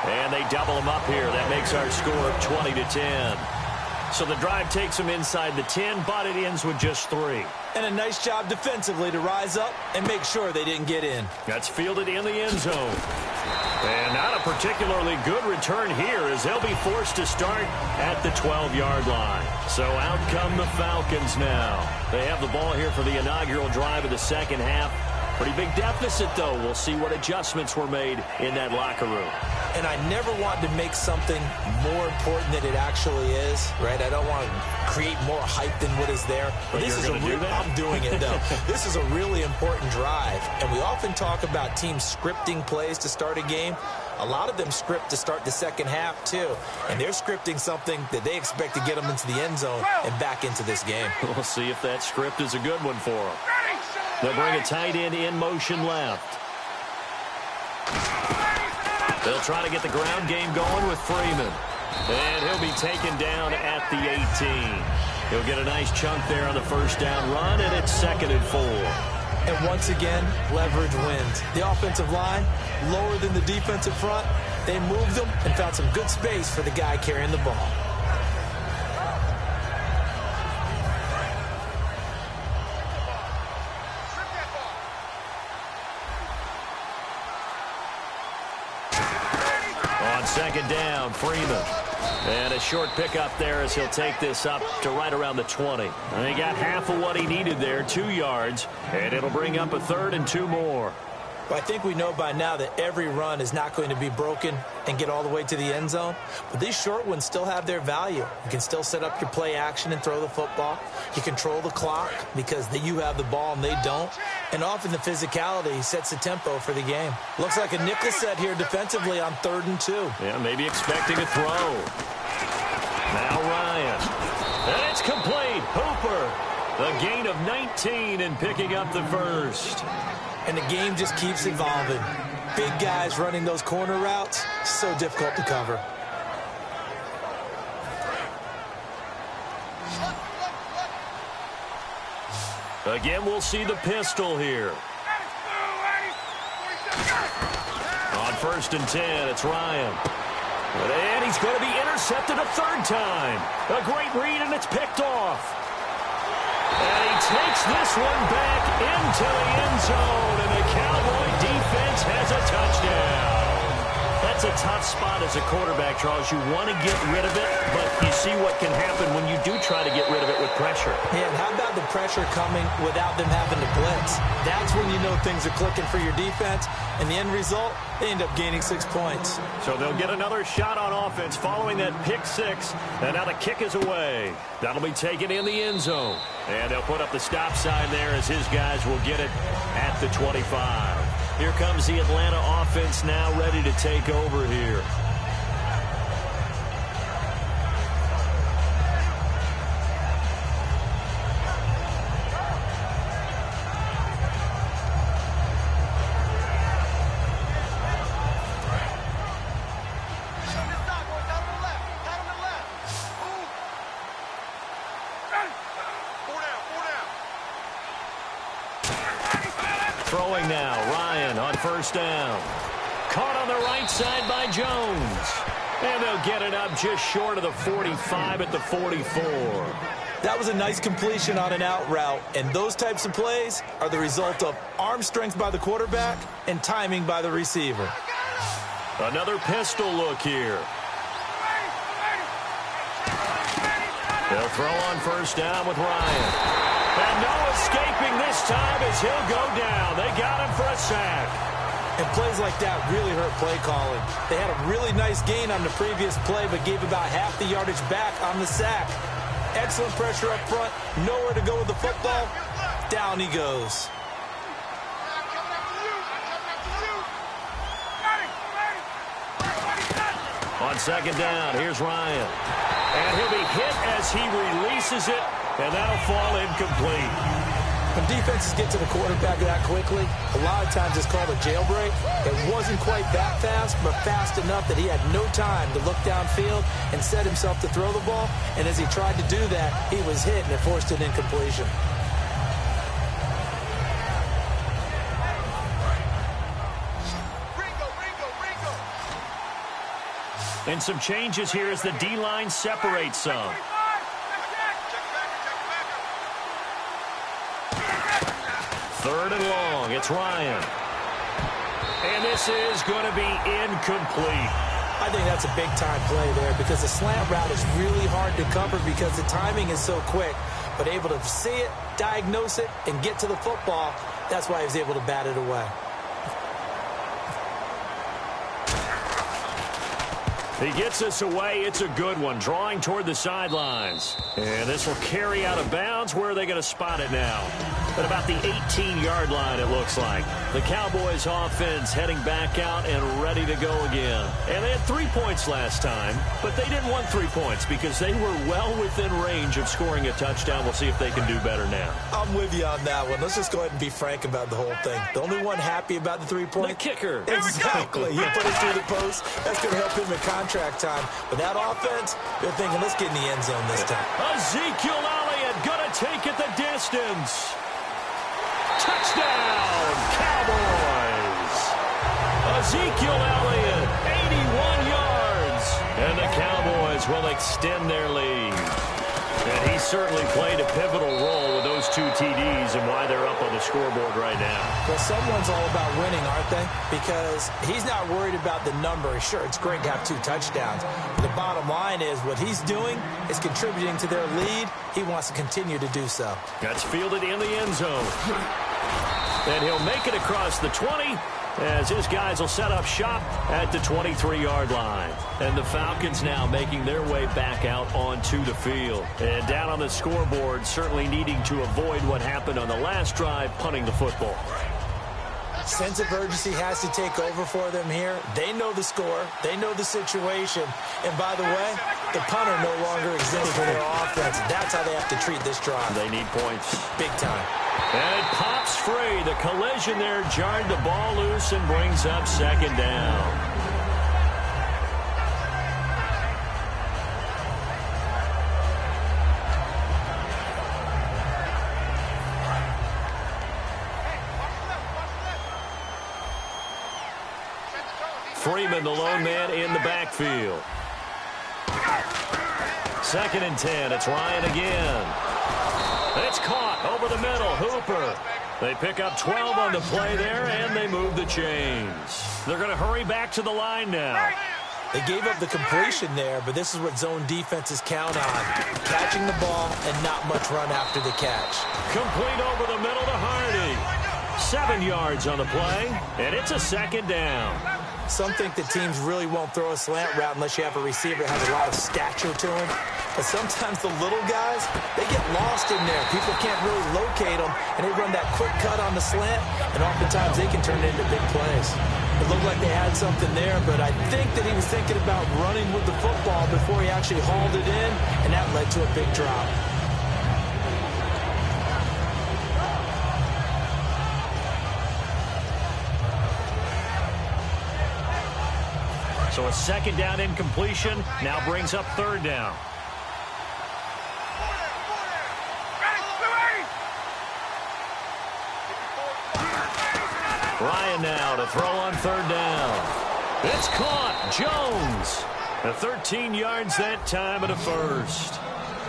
And they double him up here. That makes our score 20-10. So the drive takes them inside the 10, but it ends with just 3. And a nice job defensively to rise up and make sure they didn't get in. That's fielded in the end zone. And not a particularly good return here as they'll be forced to start at the 12-yard line. So out come the Falcons now. They have the ball here for the inaugural drive of the 2nd half. Pretty big deficit, though. We'll see what adjustments were made in that locker room. And I never want to make something more important than it actually is, right? I don't want to create more hype than what is there. But this is you're going to do that? I'm doing it, though. This is a really important drive. And we often talk about teams scripting plays to start a game. A lot of them script to start the 2nd half, too. And they're scripting something that they expect to get them into the end zone and back into this game. We'll see if that script is a good one for them. They'll bring a tight end in motion left. They'll try to get the ground game going with Freeman. And he'll be taken down at the 18. He'll get a nice chunk there on the 1st down run, and it's 2nd and 4. And once again, leverage wins. The offensive line, lower than the defensive front. They moved them and found some good space for the guy carrying the ball. On 2nd down, Freeman. And a short pickup there as he'll take this up to right around the 20. And he got half of what he needed there, 2 yards. And it'll bring up a 3rd and 2 more. Well, I think we know by now that every run is not going to be broken and get all the way to the end zone. But these short ones still have their value. You can still set up your play action and throw the football. You control the clock because you have the ball and they don't. And often the physicality sets the tempo for the game. Looks like a nickel set here defensively on 3rd and 2. Yeah, maybe expecting a throw. Now Ryan. And it's complete. Hooper. The gain of 19 and picking up the first. And the game just keeps evolving. Big guys running those corner routes, so difficult to cover. Again, we'll see the pistol here. On 1st and 10, it's Ryan. And he's going to be intercepted a 3rd time. A great read, and it's picked off. And he takes this one back into the end zone, and the Cowboy defense has a touchdown. That's a tough spot as a quarterback, Charles. You want to get rid of it, but you see what can happen when you do try to get rid of it with pressure. Yeah, and how about the pressure coming without them having to blitz? That's when you know things are clicking for your defense, and the end result, they end up gaining 6 points. So they'll get another shot on offense following that pick 6, and now the kick is away. That'll be taken in the end zone, and they'll put up the stop sign there as his guys will get it at the 25. Here comes the Atlanta offense now ready to take over here. Throwing now, Ryan on 1st down. Caught on the right side by Jones. And they'll get it up just short of the 45 at the 44. That was a nice completion on an out route, and those types of plays are the result of arm strength by the quarterback and timing by the receiver. Another pistol look here. They'll throw on 1st down with Ryan. And no escaping this time as he'll go down. They got him for a sack. And plays like that really hurt play calling. They had a really nice gain on the previous play, but gave about half the yardage back on the sack. Excellent pressure up front. Nowhere to go with the football. Down he goes. On 2nd down, here's Ryan. And he'll be hit as he releases it. And that'll fall incomplete. When defenses get to the quarterback that quickly, a lot of times it's called a jailbreak. It wasn't quite that fast, but fast enough that he had no time to look downfield and set himself to throw the ball. And as he tried to do that, he was hit, and it forced an incompletion. And some changes here as the D-line separates some. Third and long, it's Ryan. And this is going to be incomplete. I think that's a big-time play there because the slant route is really hard to cover because the timing is so quick. But able to see it, diagnose it, and get to the football, that's why he was able to bat it away. He gets this away. It's a good one. Drawing toward the sidelines. And this will carry out of bounds. Where are they going to spot it now? At about the 18-yard line, it looks like. The Cowboys offense heading back out and ready to go again. And they had 3 points last time, but they didn't want 3 points because they were well within range of scoring a touchdown. We'll see if they can do better now. I'm with you on that one. Let's just go ahead and be frank about the whole thing. The only one happy about the 3 points? The kicker. Exactly. He put it through the post. That's going to help him in contract time. But that offense, they're thinking, let's get in the end zone this time. Ezekiel Elliott going to take it the distance. Touchdown, Cowboys. Ezekiel Elliott, 81 yards. And the Cowboys will extend their lead. And he certainly played a pivotal role with those 2 TDs and why they're up on the scoreboard right now. Well, someone's all about winning, aren't they? Because he's not worried about the number. Sure, it's great to have 2 touchdowns. But the bottom line is what he's doing is contributing to their lead. He wants to continue to do so. That's fielded in the end zone. And he'll make it across the 20 as his guys will set up shop at the 23-yard line. And the Falcons now making their way back out onto the field. And down on the scoreboard, certainly needing to avoid what happened on the last drive, punting the football. Sense of urgency has to take over for them here. They know the score. They know the situation. And by the way, the punter no longer exists for their offense. That's how they have to treat this drive. They need points. Big time. And it pops free. The collision there jarred the ball loose and brings up second down. Freeman, the lone man in the backfield. 2nd and 10. It's Ryan again. It's caught over the middle. Hooper. They pick up 12 on the play there, and they move the chains. They're going to hurry back to the line now. They gave up the completion there, but this is what zone defenses count on. Catching the ball and not much run after the catch. Complete over the middle to Hardy. 7 yards on the play, and it's a 2nd down. Some think that teams really won't throw a slant route unless you have a receiver that has a lot of stature to him. But sometimes the little guys, they get lost in there. People can't really locate them, and they run that quick cut on the slant, and oftentimes they can turn it into big plays. It looked like they had something there, but I think that he was thinking about running with the football before he actually hauled it in, and that led to a big drop. So a 2nd down incompletion now brings up 3rd down. Ryan now to throw on 3rd down. It's caught. Jones. A 13 yards that time at a first.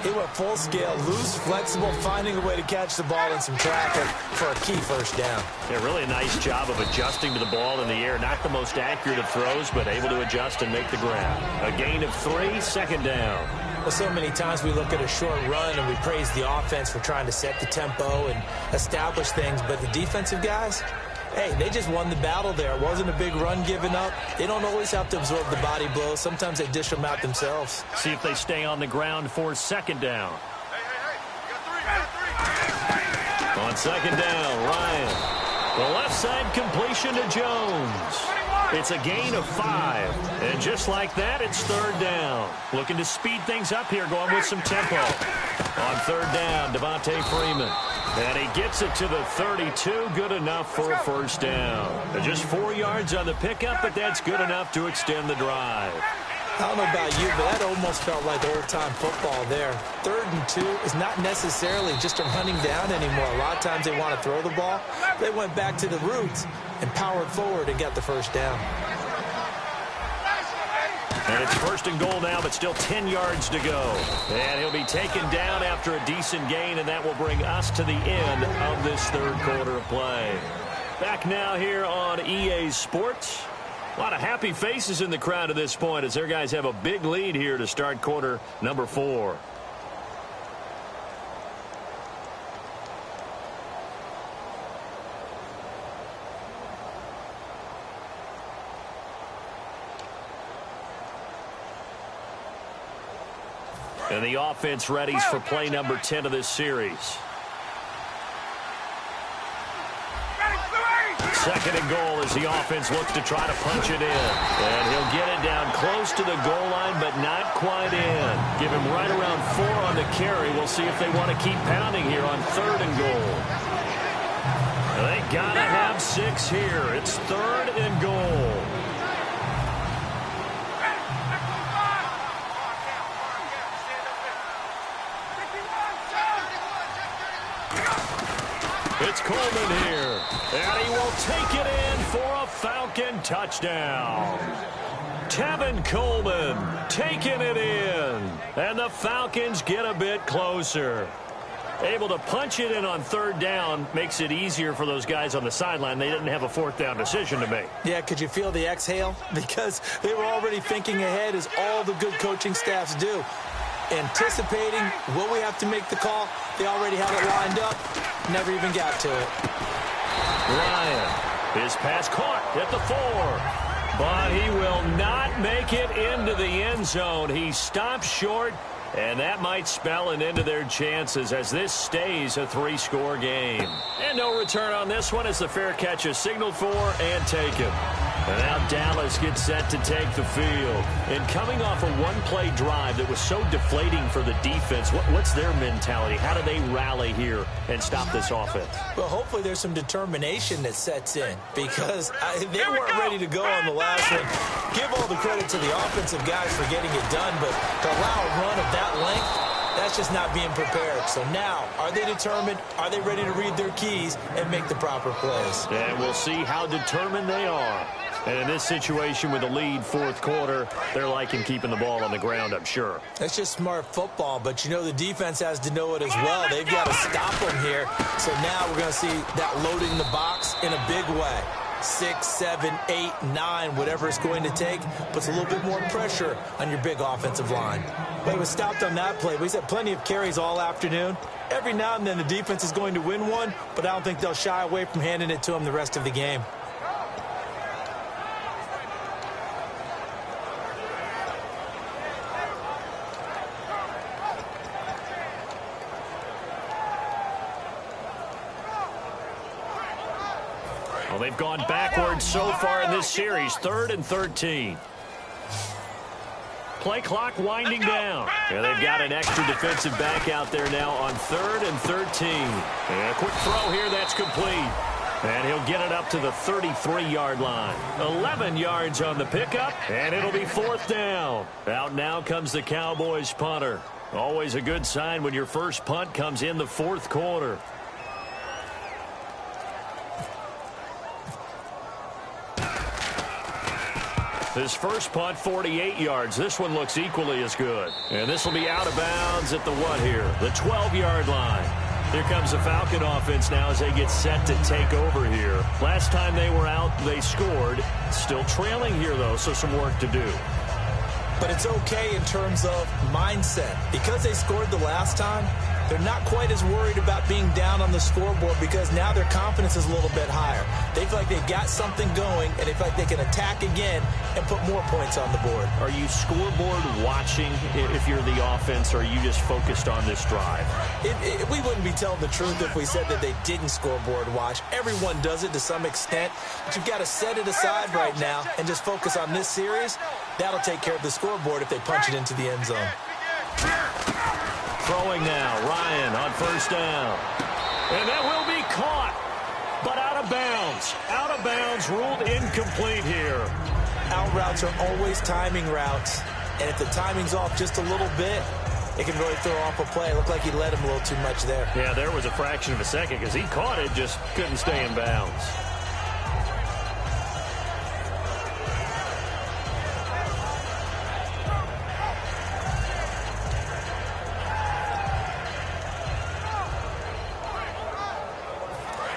He went full scale, loose, flexible, finding a way to catch the ball in some traffic for a key 1st down. Yeah, really a nice job of adjusting to the ball in the air. Not the most accurate of throws, but able to adjust and make the grab. A gain of 3, 2nd down. Well, so many times we look at a short run and we praise the offense for trying to set the tempo and establish things, but the defensive guys, hey, they just won the battle there. It wasn't a big run given up. They don't always have to absorb the body blows. Sometimes they dish them out themselves. See if they stay on the ground for 2nd down. On 2nd down, Ryan. The left side completion to Jones. It's a gain of 5. And just like that, it's 3rd down. Looking to speed things up here, going with some tempo. On 3rd down, Devontae Freeman. And he gets it to the 32, good enough for a 1st down. Just 4 yards on the pickup, but that's good enough to extend the drive. I don't know about you, but that almost felt like old-time football there. 3rd and 2 is not necessarily just a running down anymore. A lot of times they want to throw the ball. They went back to the roots and powered forward and got the 1st down. And it's 1st and goal now, but still 10 yards to go. And he'll be taken down after a decent gain, and that will bring us to the end of this 3rd quarter of play. Back now here on EA Sports. A lot of happy faces in the crowd at this point as their guys have a big lead here to start quarter number 4. And the offense readies for play number 10 of this series. 2nd and goal as the offense looks to try to punch it in. And he'll get it down close to the goal line, but not quite in. Give him right around 4 on the carry. We'll see if they want to keep pounding here on 3rd and goal. They got to have 6 here. It's 3rd and goal. It's Coleman here, and he will take it in for a Falcon touchdown. Tevin Coleman taking it in, and the Falcons get a bit closer. Able to punch it in on 3rd down makes it easier for those guys on the sideline. They didn't have a 4th down decision to make. Yeah, could you feel the exhale? Because they were already thinking ahead, as all the good coaching staffs do. Anticipating what we have to make the call. They already had it lined up. Never even got to it. Ryan His pass caught at the 4. But he will not make it into the end zone. He stops short, and that might spell an end to their chances as this stays a 3-score game. And no return on this one as the fair catch is signaled for and taken. And now Dallas gets set to take the field. And coming off a one-play drive that was so deflating for the defense, what's their mentality? How do they rally here and stop this offense? Well, hopefully there's some determination that sets in because they weren't ready to go on the last one. Give all the credit to the offensive guys for getting it done, but to allow a run of that length, that's just not being prepared. So now, are they determined? Are they ready to read their keys and make the proper plays? And we'll see how determined they are. And in this situation with the lead fourth quarter, they're liking keeping the ball on the ground, I'm sure. That's just smart football, but you know the defense has to know it as well. They've got to stop them here. So now we're going to see that loading the box in a big way. 6, 7, 8, 9, whatever it's going to take, puts a little bit more pressure on your big offensive line. But he was stopped on that play. He's had plenty of carries all afternoon. Every now and then the defense is going to win one, but I don't think they'll shy away from handing it to him the rest of the game. Well, they've gone backwards so far in this series, 3rd and 13. Play clock winding down. Yeah, they've got an extra defensive back out there now on 3rd and 13. And a quick throw here, that's complete. And he'll get it up to the 33-yard line. 11 yards on the pickup, and it'll be 4th down. Out now comes the Cowboys punter. Always a good sign when your first punt comes in the 4th quarter. His first punt, 48 yards. This one looks equally as good. And this will be out of bounds at the what here? The 12-yard line. Here comes the Falcon offense now as they get set to take over here. Last time they were out, they scored. Still trailing here, though, so some work to do. But it's okay in terms of mindset. Because they scored the last time, they're not quite as worried about being down on the scoreboard because now their confidence is a little bit higher. They feel like they've got something going, and they feel like they can attack again and put more points on the board. Are you scoreboard watching if you're the offense, or are you just focused on this drive? We wouldn't be telling the truth if we said that they didn't scoreboard watch. Everyone does it to some extent, but you've got to set it aside right now and just focus on this series. That'll take care of the scoreboard if they punch it into the end zone. Throwing now, Ryan on 1st down. And that will be caught, but out of bounds. Out of bounds, ruled incomplete here. Out routes are always timing routes, and if the timing's off just a little bit, it can really throw off a play. It looked like he led him a little too much there. Yeah, there was a fraction of a second because he caught it, just couldn't stay in bounds.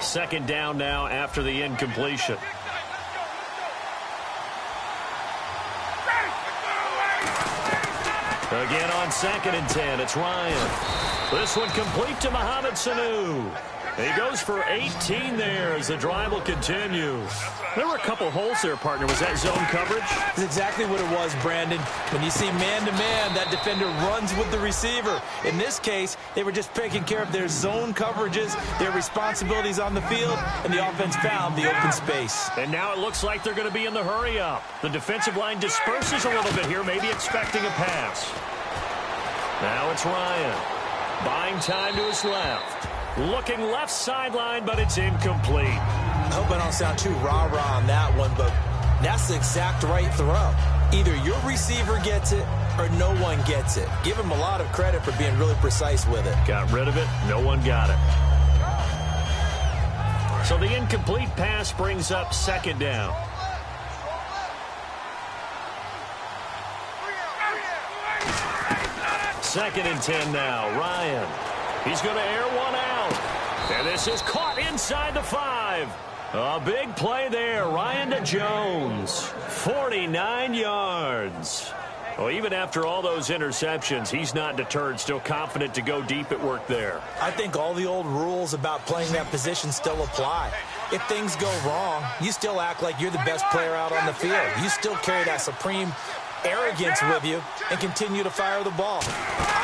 Second down now after the incompletion. Again on 2nd and 10, it's Ryan. This one complete to Mohamed Sanu. He goes for 18 there as the drive will continue. There were a couple holes there, partner. Was that zone coverage? That's exactly what it was, Brandon. When you see man-to-man, that defender runs with the receiver. In this case, they were just taking care of their zone coverages, their responsibilities on the field, and the offense found the open space. And now it looks like they're going to be in the hurry-up. The defensive line disperses a little bit here, maybe expecting a pass. Now it's Ryan. Buying time to his left. Looking left sideline, but it's incomplete. I hope I don't sound too rah-rah on that one, but that's the exact right throw. Either your receiver gets it or no one gets it. Give him a lot of credit for being really precise with it. Got rid of it. No one got it. So the incomplete pass brings up 2nd down. Second and 10 now. Ryan. He's going to air one out. And this is caught inside the 5. A big play there. Ryan to Jones. 49 yards. Well, even after all those interceptions, he's not deterred. Still confident to go deep at work there. I think all the old rules about playing that position still apply. If things go wrong, you still act like you're the best player out on the field. You still carry that supreme arrogance with you and continue to fire the ball.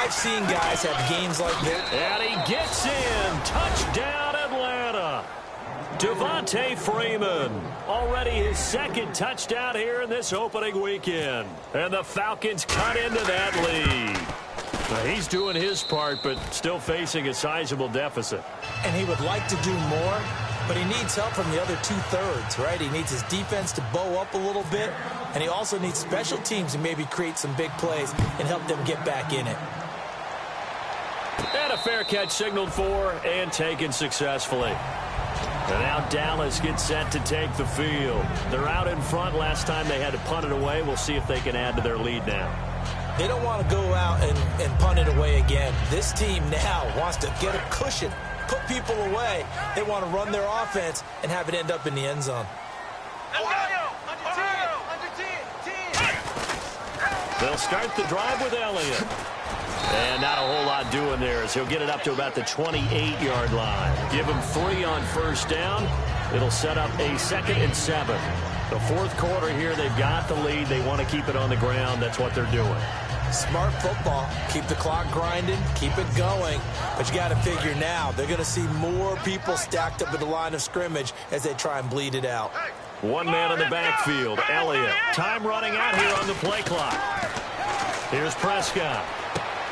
I've seen guys have games like this. And he gets in. Touchdown, Atlanta. Devontae Freeman, already his second touchdown here in this opening weekend. And the Falcons cut into that lead. Now, he's doing his part, but still facing a sizable deficit. And he would like to do more, but he needs help from the other two-thirds, right? He needs his defense to bow up a little bit, and he also needs special teams to maybe create some big plays and help them get back in it. And a fair catch signaled for and taken successfully. And now Dallas gets set to take the field. They're out in front. Last time they had to punt it away. We'll see if they can add to their lead now. They don't want to go out and punt it away again. This team now wants to get a cushion, put people away. They want to run their offense and have it end up in the end zone. They'll start the drive with Elliott. And not a whole lot doing there as he'll get it up to about the 28-yard line. Give him 3 on first down. It'll set up a 2nd and 7. The fourth quarter here, they've got the lead. They want to keep it on the ground. That's what they're doing. Smart football. Keep the clock grinding. Keep it going. But you got to figure now they're going to see more people stacked up at the line of scrimmage as they try and bleed it out. One man in the backfield, Elliott. Time running out here on the play clock. Here's Prescott.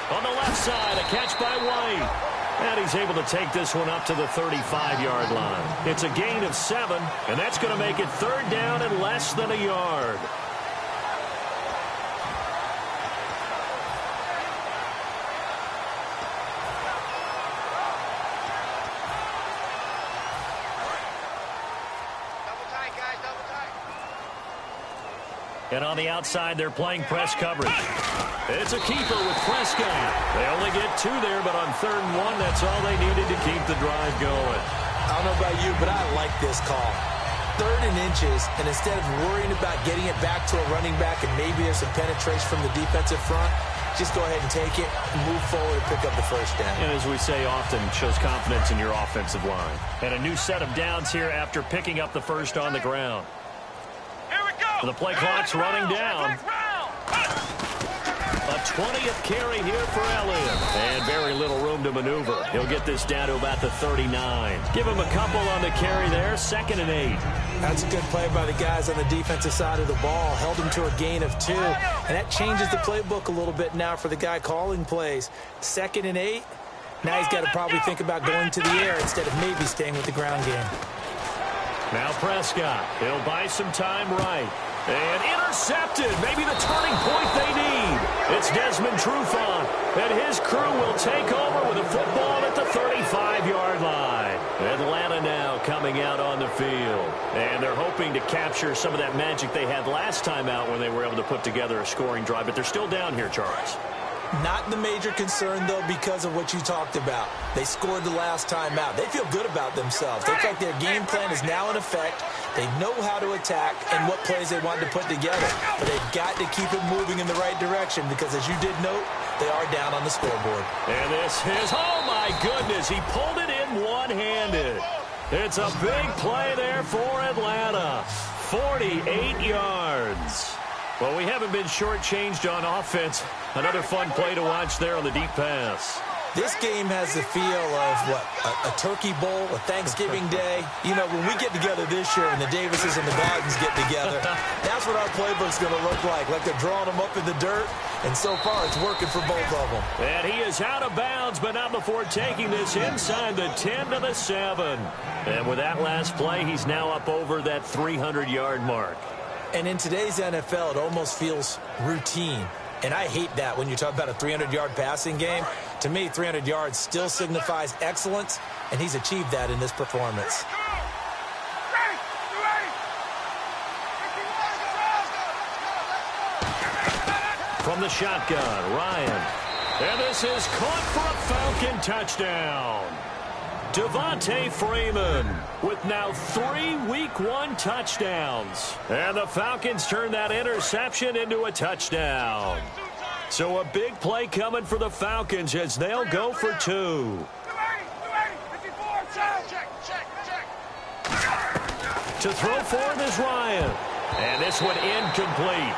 On the left side, a catch by White. And he's able to take this one up to the 35-yard line. It's a gain of 7, and that's going to make it 3rd down and less than a yard. And on the outside, they're playing press coverage. It's a keeper with Prescott. They only get 2 there, but on 3rd and 1, that's all they needed to keep the drive going. I don't know about you, but I like this call. 3rd and inches, and instead of worrying about getting it back to a running back and maybe there's some penetration from the defensive front, just go ahead and take it, move forward, and pick up the first down. And as we say often, shows confidence in your offensive line. And a new set of downs here after picking up the first on the ground. The play clock's running down. A 20th carry here for Elliott. And very little room to maneuver. He'll get this down to about the 39. Give him a couple on the carry there. 2nd and 8. That's a good play by the guys on the defensive side of the ball. Held him to a gain of 2. And that changes the playbook a little bit now for the guy calling plays. 2nd and 8. Now he's got to probably think about going to the air instead of maybe staying with the ground game. Now Prescott. He'll buy some time right. And intercepted. Maybe the turning point they need. It's Desmond Trufant. And his crew will take over with a football at the 35-yard line. Atlanta now coming out on the field. And they're hoping to capture some of that magic they had last time out when they were able to put together a scoring drive. But they're still down here, Charles. Not the major concern, though, because of what you talked about. They scored the last time out. They feel good about themselves. They feel like their game plan is now in effect. They know how to attack and what plays they want to put together. But they've got to keep it moving in the right direction because, as you did note, they are down on the scoreboard. And this is, oh, my goodness, he pulled it in one-handed. It's a big play there for Atlanta. 48 yards. Well, we haven't been shortchanged on offense. Another fun play to watch there on the deep pass. This game has the feel of, what, a turkey bowl, a Thanksgiving day. You know, when we get together this year and the Davises and the Gardens get together, that's what our playbook's going to look like they're drawing them up in the dirt, and so far it's working for both of them. And he is out of bounds, but not before taking this inside the 10 to the 7. And with that last play, he's now up over that 300-yard mark. And in today's NFL, it almost feels routine. And I hate that when you talk about a 300-yard passing game. To me, 300 yards still signifies excellence, and he's achieved that in this performance. From the shotgun, Ryan. And this is caught for a Falcon touchdown. Devontae Freeman with now 3 Week 1 touchdowns. And the Falcons turn that interception into a touchdown. So a big play coming for the Falcons as they'll go for 2. To throw for it is Ryan. And this one incomplete.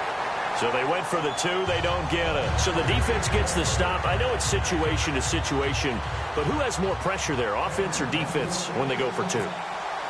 So they went for the 2. They don't get it. So the defense gets the stop. I know it's situation to situation, but who has more pressure there, offense or defense, when they go for 2?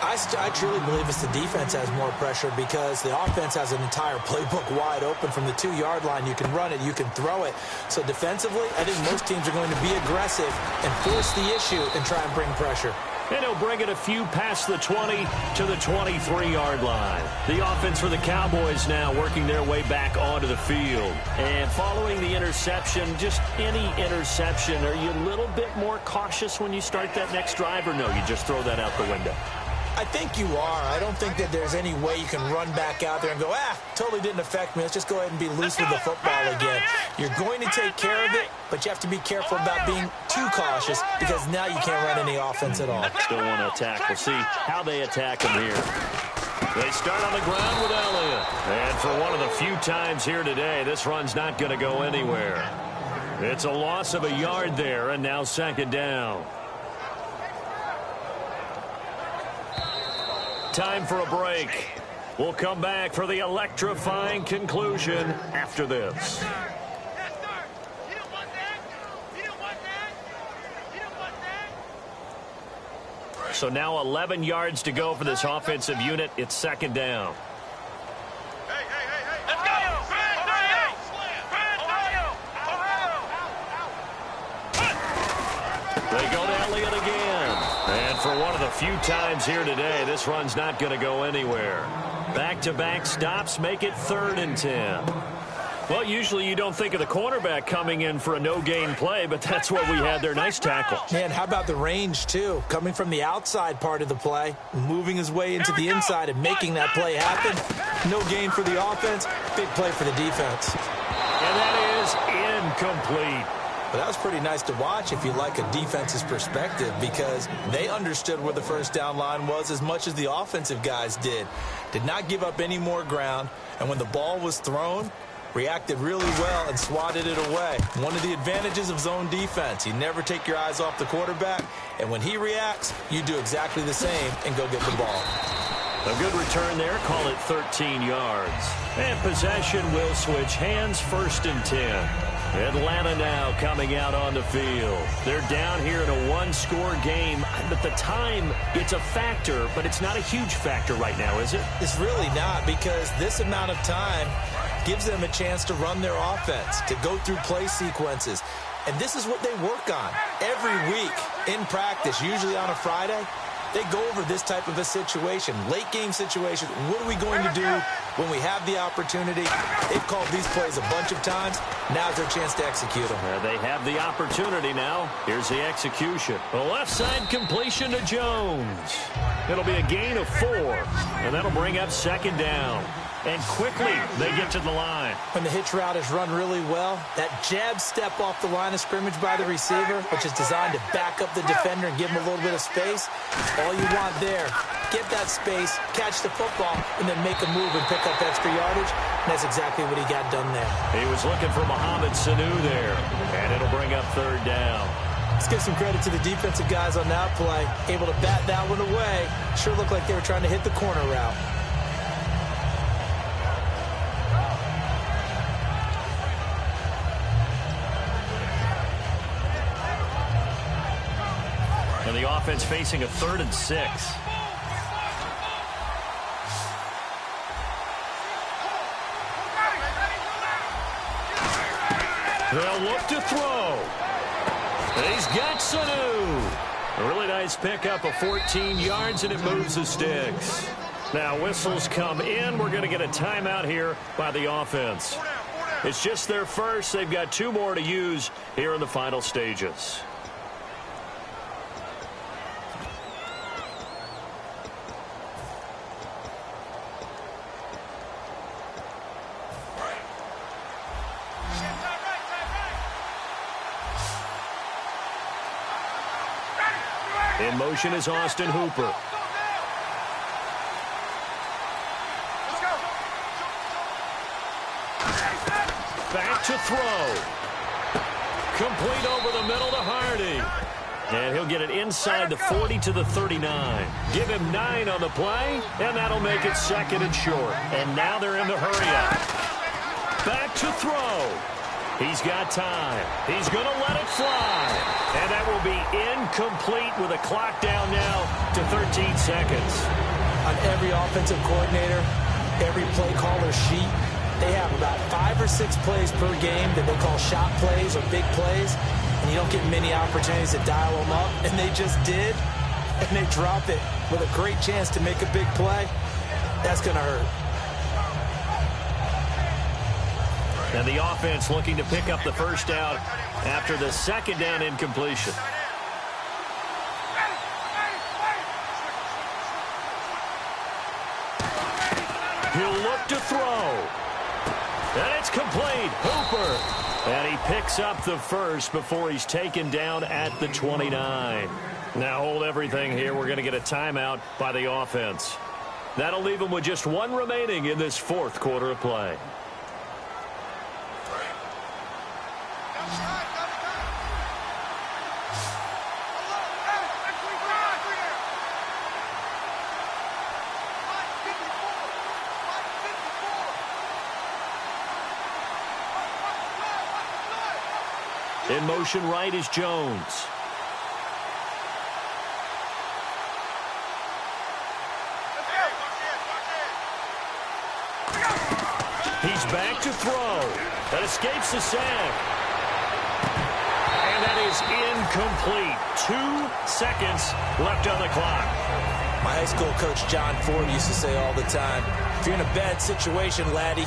I truly believe it's the defense has more pressure because the offense has an entire playbook wide open from the 2-yard line. You can run it, you can throw it. So defensively, I think most teams are going to be aggressive and force the issue and try and bring pressure. And he'll bring it a few past the 20 to the 23-yard line. The offense for the Cowboys now working their way back onto the field. And following the interception, just any interception, are you a little bit more cautious when you start that next drive, or no, you just throw that out the window? I think you are. I don't think that there's any way you can run back out there and go, totally didn't affect me. Let's just go ahead and be loose with the football again. You're going to take care of it, but you have to be careful about being too cautious because now you can't run any offense at all. Still want to attack. We'll see how they attack him here. They start on the ground with Elliott. And for one of the few times here today, this run's not going to go anywhere. It's a loss of a yard there, and now second down. Time for a break. We'll come back for the electrifying conclusion after this. So now 11 yards to go for this offensive unit. It's second down. Let's go! They go to Elliott again. And for one of the few times here today, this run's not going to go anywhere. Back-to-back stops make it 3rd and 10. Well, usually you don't think of the cornerback coming in for a no-gain play, but that's what we had there. Nice tackle. Man, how about the range, too? Coming from the outside part of the play, moving his way into the inside and making that play happen. No gain for the offense, big play for the defense. And that is incomplete. But that was pretty nice to watch if you like a defense's perspective because they understood where the first down line was as much as the offensive guys did. Did not give up any more ground, and when the ball was thrown, reacted really well and swatted it away. One of the advantages of zone defense, you never take your eyes off the quarterback, and when he reacts, you do exactly the same and go get the ball. A good return there, call it 13 yards. And possession will switch hands, 1st and 10. Atlanta now coming out on the field. They're down here in a 1-score game, but the time, it's a factor, but it's not a huge factor right now, is it? It's really not because this amount of time gives them a chance to run their offense, to go through play sequences. And this is what they work on every week in practice, usually on a Friday. They go over this type of a situation, late-game situation. What are we going to do when we have the opportunity? They've called these plays a bunch of times. Now's their chance to execute them. They have the opportunity now. Here's the execution. The left side completion to Jones. It'll be a gain of 4, and that'll bring up second down. And quickly, they get to the line. When the hitch route is run really well, that jab step off the line of scrimmage by the receiver, which is designed to back up the defender and give him a little bit of space, all you want there. Get that space, catch the football, and then make a move and pick up extra yardage. And that's exactly what he got done there. He was looking for Mohamed Sanu there, and it'll bring up 3rd down. Let's give some credit to the defensive guys on that play. Able to bat that one away. Sure looked like they were trying to hit the corner route. And the offense facing a 3rd and 6. They'll look to throw. He's got Sanu. A really nice pickup of 14 yards, and it moves the sticks. Now whistles come in. We're going to get a timeout here by the offense. It's just their first. They've got 2 more to use here in the final stages. In motion is Austin Hooper. Back to throw. Complete over the middle to Hardy. And he'll get it inside the 40 to the 39. Give him 9 on the play, and that'll make it 2nd and short. And now they're in the hurry-up. Back to throw. He's got time. He's going to let it fly. And that will be incomplete with a clock down now to 13 seconds. On every offensive coordinator, every play caller sheet, they have about 5 or 6 plays per game that they call shot plays or big plays. And you don't get many opportunities to dial them up. And they just did. And they drop it with a great chance to make a big play. That's going to hurt. And the offense looking to pick up the first down after the 2nd down incompletion. He'll look to throw. And it's complete. Hooper. And he picks up the first before he's taken down at the 29. Now hold everything here. We're going to get a timeout by the offense. That'll leave them with just 1 remaining in this 4th quarter of play. In motion right is Jones. He's back to throw. That escapes the sack. And that is incomplete. 2 seconds left on the clock. My high school coach John Ford used to say all the time, if you're in a bad situation, laddie,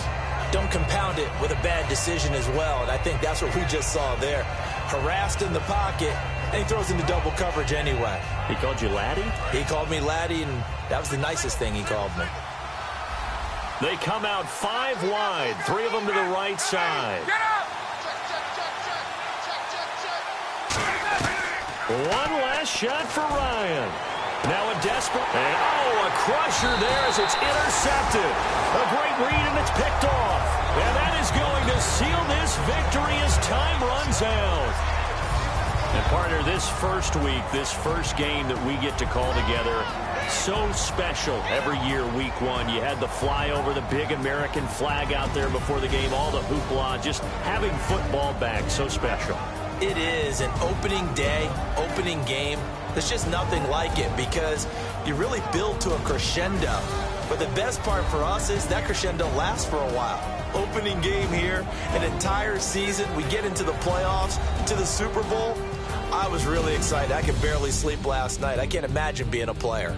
don't compound it with a bad decision as well. And I think that's what we just saw there. Harassed in the pocket, and he throws into double coverage anyway. He called you laddie? He called me laddie, and that was the nicest thing he called me. They come out 5 wide, 3 of them to the right side. One last shot for Ryan. Now a desperate, and a crusher there as it's intercepted. A great read, and it's picked off. And that is going to seal this victory as time runs out. And partner, this first week, this first game that we get to call together, so special every year, week 1. You had the flyover, the big American flag out there before the game, all the hoopla, just having football back, so special. It is an opening day, opening game. There's just nothing like it because you really build to a crescendo. But the best part for us is that crescendo lasts for a while. Opening game here, an entire season. We get into the playoffs, to the Super Bowl. I was really excited. I could barely sleep last night. I can't imagine being a player.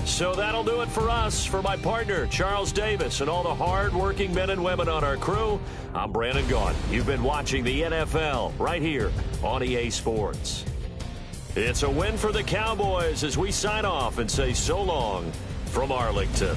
So that'll do it for us. For my partner, Charles Davis, and all the hard-working men and women on our crew, I'm Brandon Gaughan. You've been watching the NFL right here on EA Sports. It's a win for the Cowboys as we sign off and say so long from Arlington.